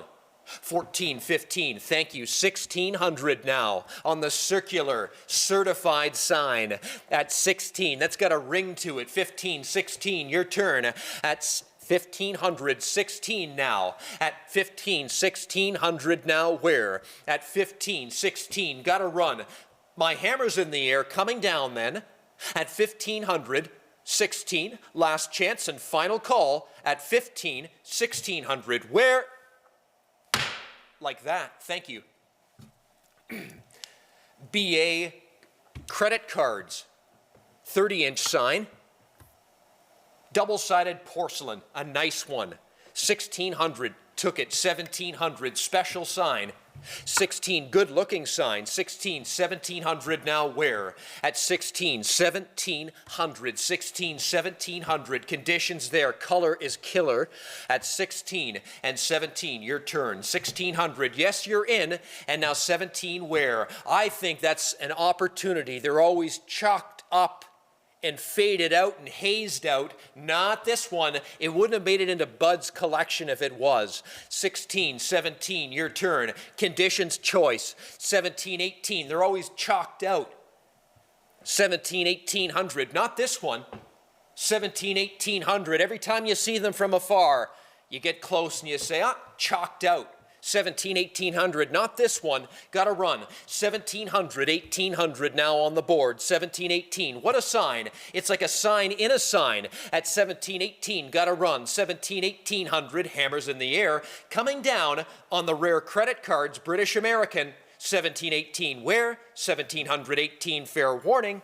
14.15, thank you. 1600 now on the circular certified sign. At 16, that's got a ring to it. 15.16, your turn. At 1500, 16 now. At 1600 now, where? At 15.16, gotta run. My hammer's in the air, coming down then. At 1500, 16, last chance and final call. At 1600, where? Like that, thank you. BA credit cards, 30-inch sign, double-sided porcelain, a nice one. 1600, took it. 1700, special sign. 16, good-looking sign. 16, 1700 now, where? At 16, 1700, conditions there. Color is killer. At 16 and 17, your turn. 1600, yes, you're in. And now 17, where? I think that's an opportunity. They're always chalked up and faded out and hazed out. Not this one. It wouldn't have made it into Bud's collection if it was. 16, 17, your turn. Conditions choice. 17, 18, they're always chalked out. 17, 1800, not this one. 17, 1800, every time you see them from afar, you get close and you say, chalked out. 17, 1800, not this one, gotta run. 1700, 1800 now on the board. 17, 18, what a sign. It's like a sign in a sign. At 17, 18, gotta run. 17, 1800, hammers in the air. Coming down on the rare credit cards, British American. 17, 18, where? 1718, fair warning.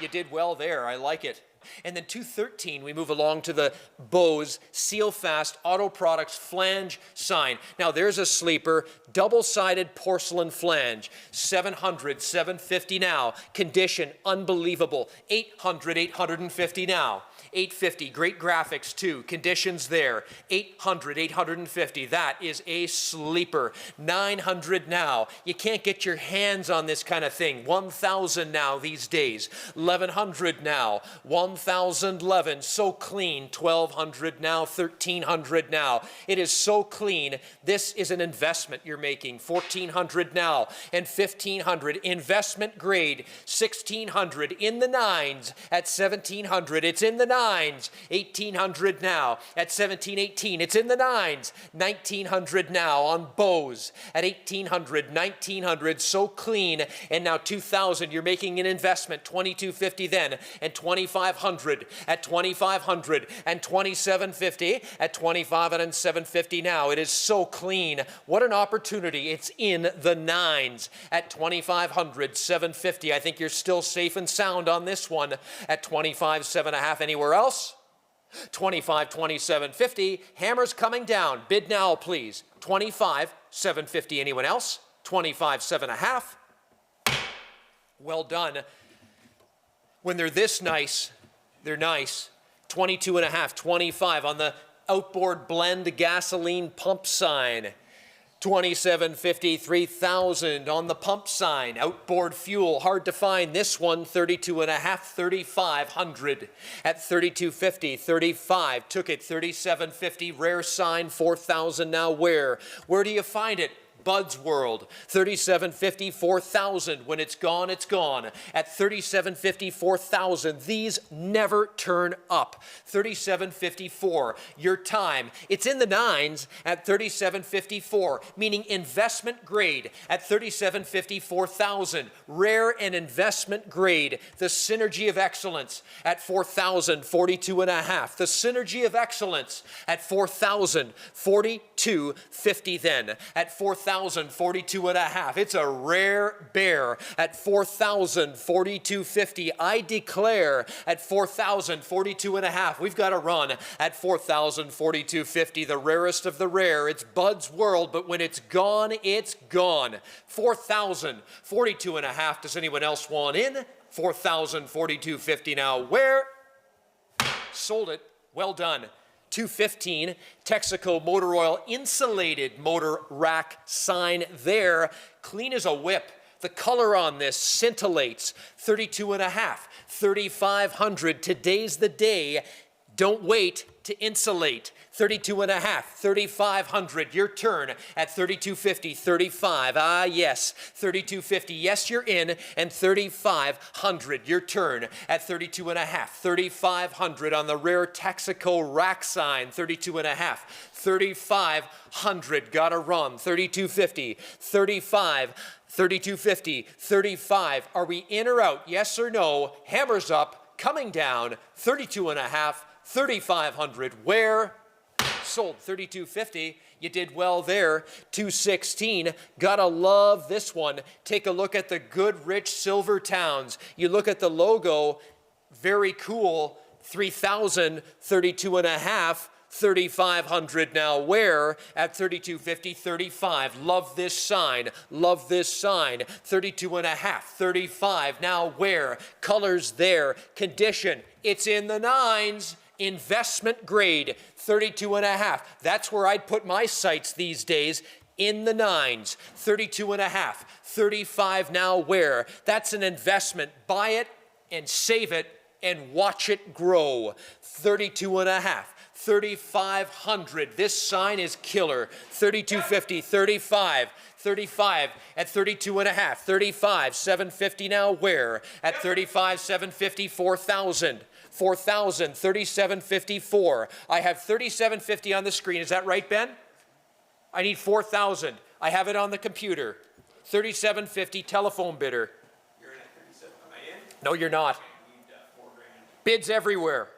You did well there, I like it. And then 213, we move along to the Bose Seal Fast Auto Products flange sign. Now there's a sleeper, double-sided porcelain flange. 700, 750 now. Condition, unbelievable. 800, 850 now. 850, great graphics too. Conditions there. 800, 850, that is a sleeper. 900 now. You can't get your hands on this kind of thing. 1,000 now these days. 1,100 now. 1,011, so clean. 1,200 now. 1,300 now. It is so clean. This is an investment you're making. 1,400 now and 1,500. Investment grade. 1,600 in the nines. At 1,700, it's in the nines. 1,800 now. At 1718, it's in the nines. 1,900 now on Bose. At 1,800, 1,900, so clean. And now 2,000, you're making an investment. 2,250 then, and 2,500. At 2,500 and 2,750. At 2,500 and 750 now. It is so clean. What an opportunity. It's in the nines. At 2,500, 750. I think you're still safe and sound on this one. At 25, 7.5. Anywhere else? 25, 27.50. Hammers coming down. Bid now, please. 25, 7.50. Anyone else? 25, 7.5. Well done. When they're this nice, they're nice. 22.5, 25 on the outboard blend gasoline pump sign. 27.50, 3,000 on the pump sign. Outboard fuel, hard to find. This one, 32.5, 3,500. At 32.50, 35, took it. 37.50, rare sign, 4,000 now. Where do you find it? Bud's World. 37.50, 4,000. When it's gone, it's gone. At 37.50, 4,000. These never turn up. 37.54, your time. It's in the nines at 37.54, meaning investment grade at 37.50, 4,000. Rare and investment grade. The synergy of excellence at 4,000, 42.5. The synergy of excellence at 4,000, 42.50 then. At 4,000, 42.5. It's a rare bear at 4,000, 42.50. I declare at 4,000, 42.5. We've got to run at 4,000, 42.50. The rarest of the rare. It's Bud's World, but when it's gone, it's gone. 4,000, 42.5. Does anyone else want in? 4,000, 42.50 now. Where? Sold it. Well done. 215, Texaco motor oil insulated motor rack sign there. Clean as a whip. The color on this scintillates. 32.5, 3,500. Today's the day. Don't wait to insulate. 32 and a half, 3,500, your turn at 32.50, 35, ah yes, 32.50, yes you're in, and 3,500, your turn at 32 and a half, 3,500 on the rare Texaco rack sign, 32 and a half, 3,500, gotta run, 32.50, 35, 32.50, 35, are we in or out, yes or no, hammers up, coming down, 32 and a half, 3,500, where? Sold 32.50. You did well there. 216. Gotta love this one. Take a look at the good, rich silver towns. You look at the logo, very cool. 3,000, 32 and a half. 3,500 now where? At 32.50, 35. Love this sign. Love this sign. 32 and a half, 35. Now where? Colors there. Condition. It's in the nines. Investment grade, 32 and a half. That's where I'd put my sights these days, in the nines. 32 and a half, 35 now where? That's an investment. Buy it and save it and watch it grow. 32 and a half, 3,500. This sign is killer. 32.50, 35. 35 at 32 and a half, 35, 750 now where? At 35, 750, 4,000. 4,000, 37.54. I have 37.50 on the screen. Is that right, Ben? I need 4,000. I have it on the computer. 37.50 telephone bidder. You're in at 37. Am I in? No, you're not. I need $4,000. Bids everywhere.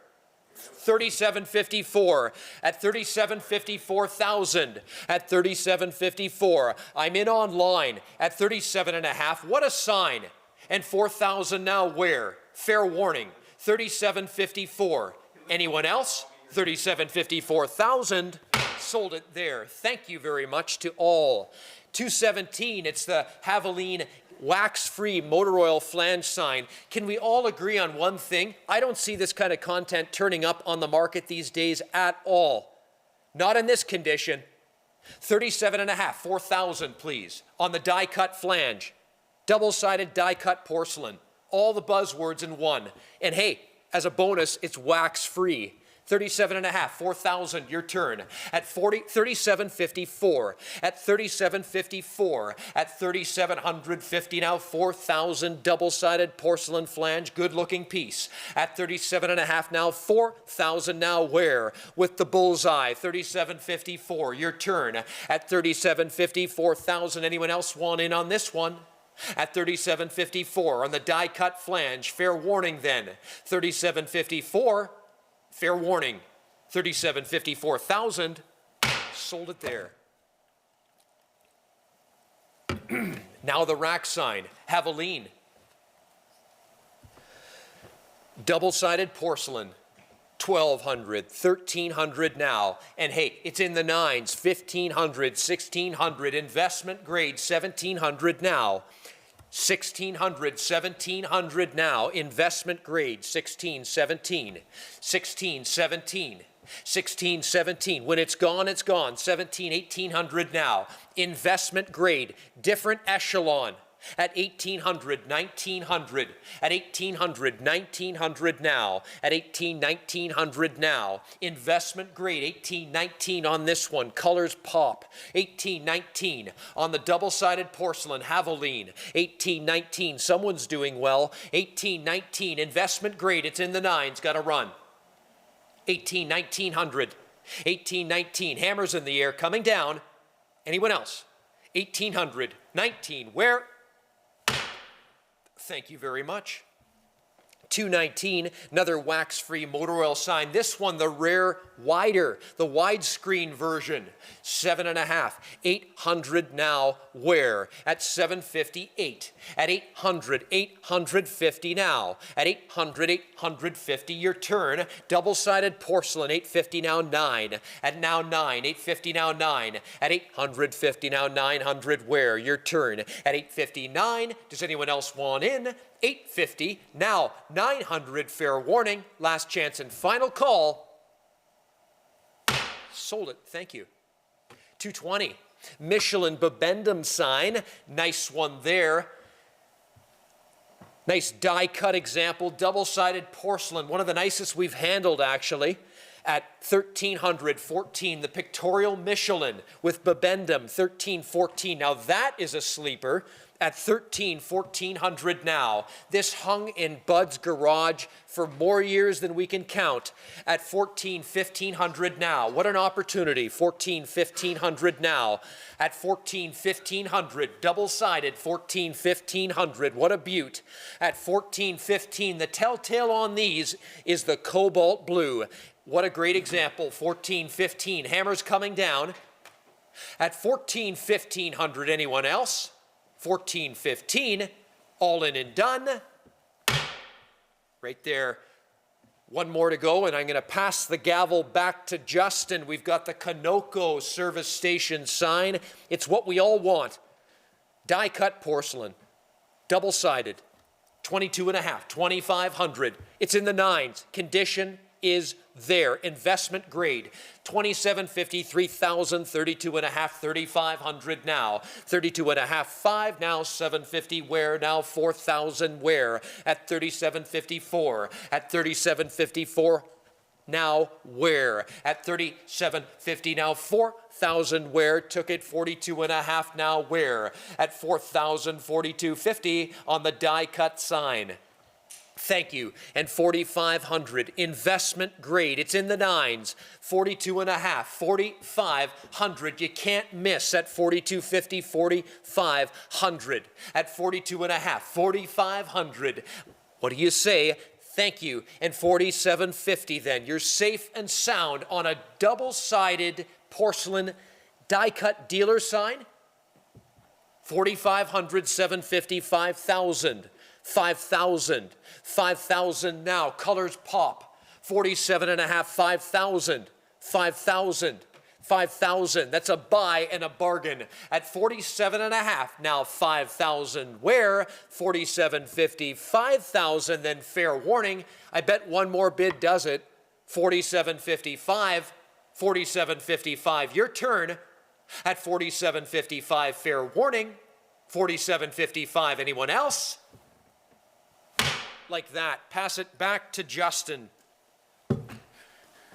37.54 at 37.50, 4,000 at 37.54. I'm in online at 37 and a half. What a sign. And 4,000 now where? Fair warning. 37.54. Anyone else? 37.54,000. Sold it there. Thank you very much to all. 217. It's the Haviline wax-free motor oil flange sign. Can we all agree on one thing? I don't see this kind of content turning up on the market these days at all. Not in this condition. 37 and a half, 4,000 please. On the die-cut flange. Double-sided die-cut porcelain. All the buzzwords in one. And hey, as a bonus, it's wax-free. 37 and a half, 4,000, your turn. At 37.54, at 37.54, at 3,750 now, 4,000 double-sided porcelain flange, good-looking piece. At 37 and a half now, 4,000 now where? With the bullseye, 37.54, your turn. At 37.50, 4,000, anyone else want in on this one? At 37.54 on the die-cut flange, fair warning then. 37.54, fair warning. 37.54,000, sold it there. Now the rack sign, Haviline. Double-sided porcelain, 1,200, 1,300 now. And hey, it's in the nines, 1,500, 1,600, investment grade, 1,700 now. 1,600, 1,700 now, investment grade, 16, 17, 16, 17, 16, 17. When it's gone, 17, 1,800 now, investment grade, different echelon. At 1,800, 1,900, at 1,800, 1,900 now, at 18, 1,900 now, investment grade, 18, 19 on this one, colors pop, 18, 19 on the double-sided porcelain, Haviline, 18, 19, someone's doing well, 18, 19, investment grade, it's in the nines, gotta run, 18, 1,900, 18, 19, hammers in the air, coming down, anyone else? 1,800, 19, where? Thank you very much. 219, another wax-free motor oil sign. This one, the rare wider, the widescreen version. 7.5, 800 now. Where? At 758. At 800, 850 now. At 800, 850, your turn. Double-sided porcelain, 850 now, 9. At now 9, 850 now, 9. At 850 now, 900. Where? Your turn. At 859, does anyone else want in? 850 now, 900, fair warning, last chance and final call. Sold it, thank you. 220, Michelin Bibendum sign, nice one there. Nice die cut example, double-sided porcelain, one of the nicest we've handled actually. At 1314, the Pictorial Michelin with Bibendum, 1314. Now that is a sleeper at 1400 now. This hung in Bud's garage for more years than we can count at 1500 now. What an opportunity, 1500 now. At 1500, double-sided 1500, what a beaut. At 1415, the telltale on these is the cobalt blue. What a great example, 1415, hammers coming down. At 1500, anyone else? 1415, all in and done. Right there. One more to go, and I'm going to pass the gavel back to Justin. We've got the Kanoko service station sign. It's what we all want. Die-cut porcelain, double-sided, 22 and a half, 2500. It's in the nines. Condition is there. Investment grade. 2750, 3000, 32 and a half, 3500 now. 32 and a half, 5 now, 750 where now, 4000 where at 3754. At 3754 now where at 3750 now 4000 where took it 42 and a half now where at 4000 4250 on the die cut sign. Thank you. And 4500 investment grade. It's in the nines. 42 and a half, 4500. You can't miss at 4250, 4500. At 42 and a half, 4500. What do you say? Thank you. And 4750 then. You're safe and sound on a double-sided porcelain die-cut dealer sign. 4500, 750, 5000. 5,000, 5,000 now, colors pop, 47 and a half, 5,000, 5,000, 5,000, that's a buy and a bargain. At 47 and a half, now 5,000 where, 47.50, 5,000, then fair warning, I bet one more bid does it, 47.55, 47.55, your turn, at 47.55, fair warning, 47.55, anyone else? Like that. Pass it back to Justin.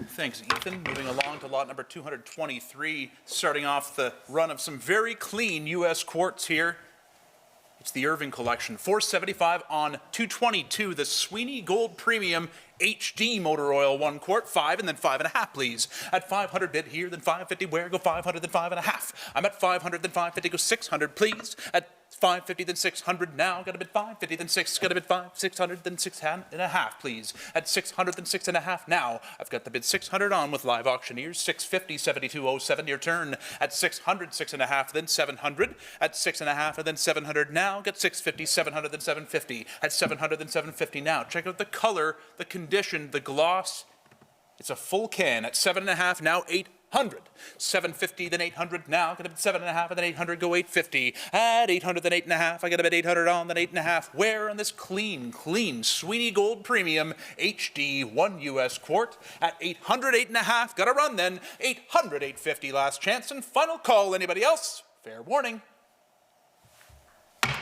Thanks, Ethan. Moving along to lot number 223, starting off the run of some very clean U.S. quartz here. It's the Irving collection. $475 on 222, the Sweeney Gold Premium HD motor oil, 1 quart, 5 and then 5.5, please. At 500 bid here, then 550 where, go 500, then 5.5. I'm at 500, then 550, go 600, please. At 550, then 600 now, got to bid 550, then 6, got to bid 5, 600, then 6.5, please. At 600, then 6.5 now. I've got the bid 600 on with live auctioneers, 650, 7207, your turn. At 600, 6.5, then 700. At 6.5, and then 700 now, got 650, 700, then 750. At 700, then 750 now. Check out the color, the condition, the gloss. It's a full can at 7.5, now 800. 750, then 800 now, got a bid 7.5, and then 800, go 850. At 800, then 8.5, I got a bid 800 on, then 8.5. Where on this clean Sweeney Gold Premium HD 1 U.S. quart at 800, 8.5, got a run then, 800, 850, last chance and final call. Anybody else? Fair warning.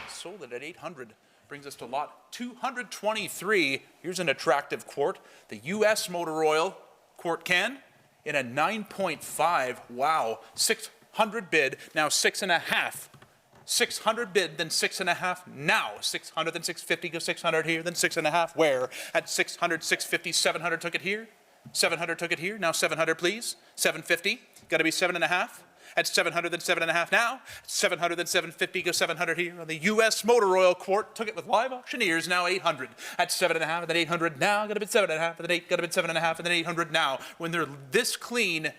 Sold it at 800. Brings us to lot 223. Here's an attractive quart, the U.S. motor oil quart can. In a 9.5, wow, 600 bid, now 6.5. 600 bid, then 6.5 now. 600, then 650, go 600 here, then 6.5 where? At 600, 650, 700 took it here. 700 took it here, now 700 please. 750, got to be 7.5. At 700, then 7.5 now. 700, then 750, go 700 here. On the U.S. motor oil quart, took it with live auctioneers, now 800. At 7.5, and then 800 now, got a bid 7.5, and then 8, got a bid 7.5, and then 800 now. When they're this clean,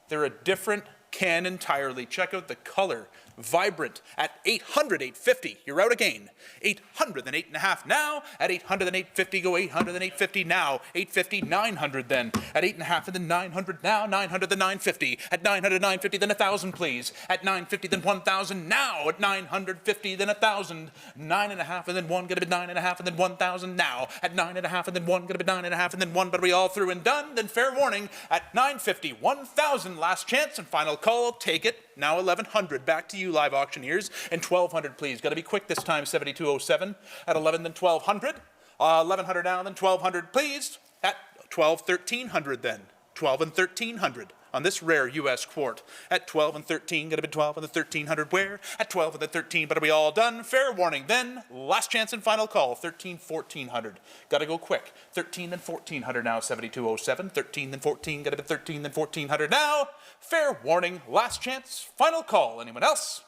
they're a different can entirely. Check out the color. Vibrant at 800, 850. You're out again. 800, then 8.5 now. At 800, then 850. Go 800, then 850 now. 850, 900 then. At 8.5, and then 900 now. 900, then 950. At 900, 950, then 1,000, please. At 950, then 1,000 now. At 950, then 1,000. 9.5, and then 1, gonna be 9.5, and then 1,000 now. At 9.5, and then 1, gonna be 9.5, and then 1, but we all through and done. Then fair warning. At 950, 1,000, last chance and final call. Take it. Now 1,100. Back to you, live auctioneers. And 1,200, please. Got to be quick this time. 7207. At 11, then 1,200. 1,100 now, then 1,200, please. At 1,300 then. 12 and 1300 on this rare U.S. quart. At 12 and 13, gonna bid 12 and the 1300 where? At 12 and the 13, but are we all done? Fair warning then, last chance and final call, 13, 1400. Gotta go quick. 13 and 1400 now, 7207. 13 and 14, gotta bid 13 and 1400 now. Fair warning, last chance, final call. Anyone else?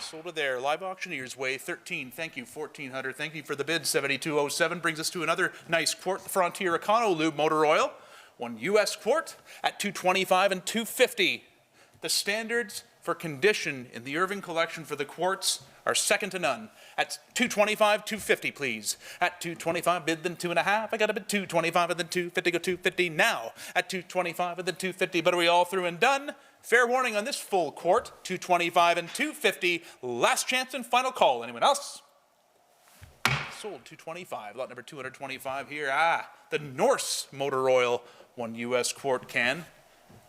Sold it there. Live auctioneers weigh 13. Thank you, 1400. Thank you for the bid, 7207. Brings us to another nice quart, the Frontier Econo Lube Motor Oil. One U.S. quart at 225 and 250. The standards for condition in the Irving collection for the quarts are second to none. At 225, 250, please. At 225, bid then 2.5. I got a bid 225 and then 250, go 250 now. At 225 and then 250, but are we all through and done? Fair warning on this full quart, 225 and 250. Last chance and final call. Anyone else? Sold 225, lot number 225 here. The Norse Motor Oil, one U.S. quart can.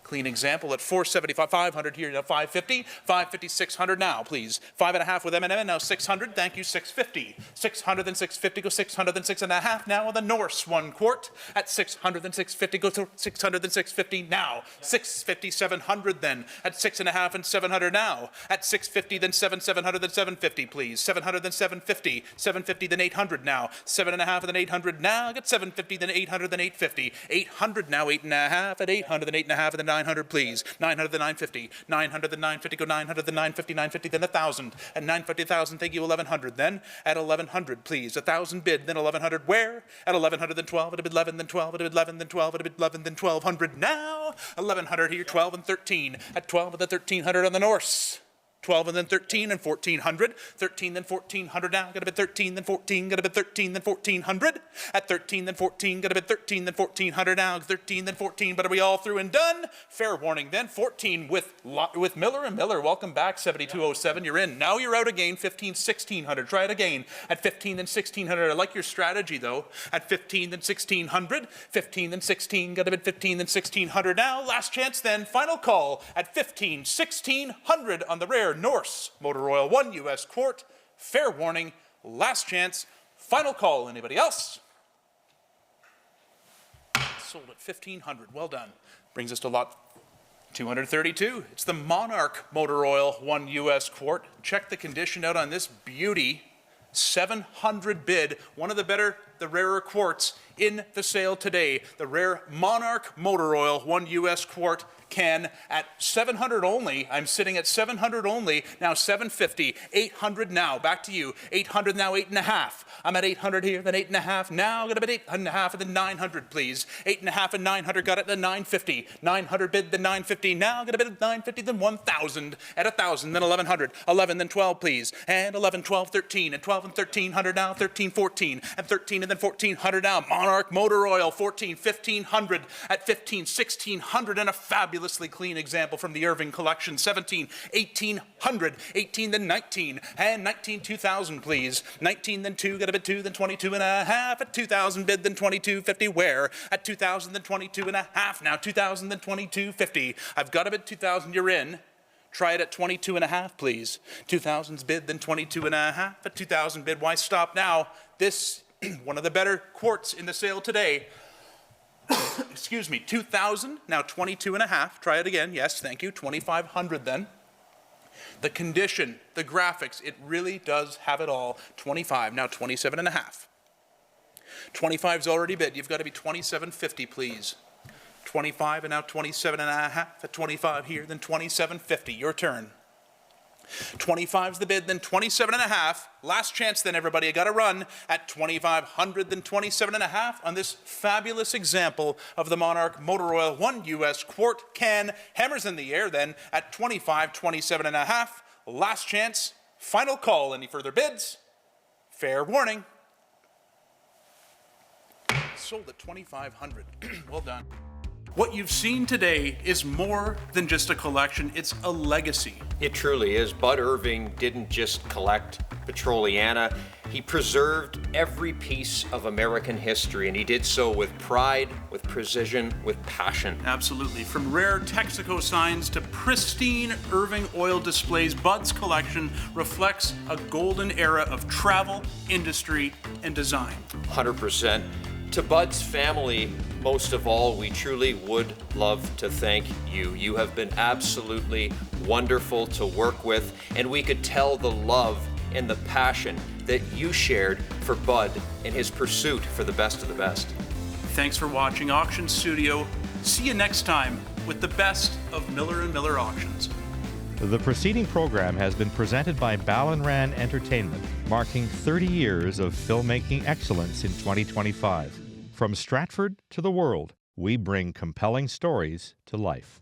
Clean example at 475, 500 here, now 550, 550, 600 now, please. 5.5 with M&M, now 600, thank you, 650. 600 then 650, go 600 then 6.5 now on the Norse 1 quart. At 600 then 650, go to 600 then 650 now. 650, 700 then. At 6.5 and 700 now. At 650 then 700 then 750, please. 700 then 750, 750 then 800 now. 7.5 then 800 now. Get 750 then 800 then 850. 800 now, 8.5 at 800 then 8.5 and then 900, please. 900 then 950. 900 then 950, go 900 then 950, 950 then 1,000. At 950, 1,000, thank you, 1,100 then. At 1,100, please. 1,000 bid, then 1,100 where? At 1,100 then 12, at a bid 11, then 12, at a bid 11, then 12, at a bid 11, then 1,200 now. 1,100 here, 12 and 13. At 12 and then 1,300 on the Norse. 12 and then 13 and 1,400. 13 then 1,400 now. Got a bit 13 then 14. Got a bit 13 then 1,400. At 13 then 14. Got a bit 13 then 1,400 now. 13 then 14. But are we all through and done? Fair warning then. 14 with Miller and Miller. Welcome back. 7207. You're in. Now you're out again. 15, 1,600. Try it again. At 15 then 1,600. I like your strategy though. At 15 then 1,600. 15 then 16. Got a bit 15 then 1,600 now. Last chance then. Final call. At 15, 1,600 on the rare Norse Motor Oil, 1 U.S. quart. Fair warning, last chance, final call. Anybody else? Sold at 1,500. Well done. Brings us to lot 232. It's the Monarch Motor Oil, 1 U.S. quart. Check the condition out on this beauty. 700 bid, one of the rarer quarts in the sale today. The rare Monarch Motor Oil, 1 U.S. quart can at 700 only. I'm sitting at 700 only. Now 750, 800 now. Back to you. 800 now, 8.5. I'm at 800 here, then 8.5. Now got a bit 8.5 and then 900, please. 8.5 and 900, got it, then 950. 900 bid, then 950. Now got a bit of 950, then 1,000. At 1,000, then 1,100. 11, then 12, please. And 11, 12, 13. And 12 and 1,300 now, 13, 14. And 13 and then 1,400 now. Monarch Motor Oil, 14, 1,500. At 15, 1,600 and a fabulously clean example from the Irving collection. 17, 1,800. 18, then 19. And 19, 2,000, please. 19, then 2, got a bit 2, then 22.5. At 2,000 bid, then 22.50. Where? At 2,000, then 22.5. Now 2,000, then 22.50. I've got a bid 2,000, you're in. Try it at 22.5, please. 2,000's bid, then 22.5. At 2,000 bid, why stop now? This, one of the better quarts in the sale today. Excuse me, 2,000, now 22.5. Try it again. Yes, thank you. 2,500 then. The condition, the graphics, it really does have it all. 25, now 27.5. 25's already bid. You've got to be 27.50, please. 25 and now 27.5. At 25 here, then 27.50. Your turn. 25's the bid, then 27.5. Last chance then, everybody. You got to run at 2,500, then 27.5 on this fabulous example of the Monarch Motor Oil 1 U.S. quart can. Hammers in the air then at 25, 27.5. Last chance, final call. Any further bids? Fair warning. Sold at 2,500. Well done. What you've seen today is more than just a collection, it's a legacy. It truly is. Bud Irving didn't just collect Petroliana, he preserved every piece of American history, and he did so with pride, with precision, with passion. Absolutely. From rare Texaco signs to pristine Irving oil displays, Bud's collection reflects a golden era of travel, industry, and design. 100%. To Bud's family, most of all, we truly would love to thank you. You have been absolutely wonderful to work with, and we could tell the love and the passion that you shared for Bud in his pursuit for the best of the best. Thanks for watching Auction Studio. See you next time with the best of Miller & Miller Auctions. The preceding program has been presented by Ballinran Entertainment, marking 30 years of filmmaking excellence in 2025. From Stratford to the world, we bring compelling stories to life.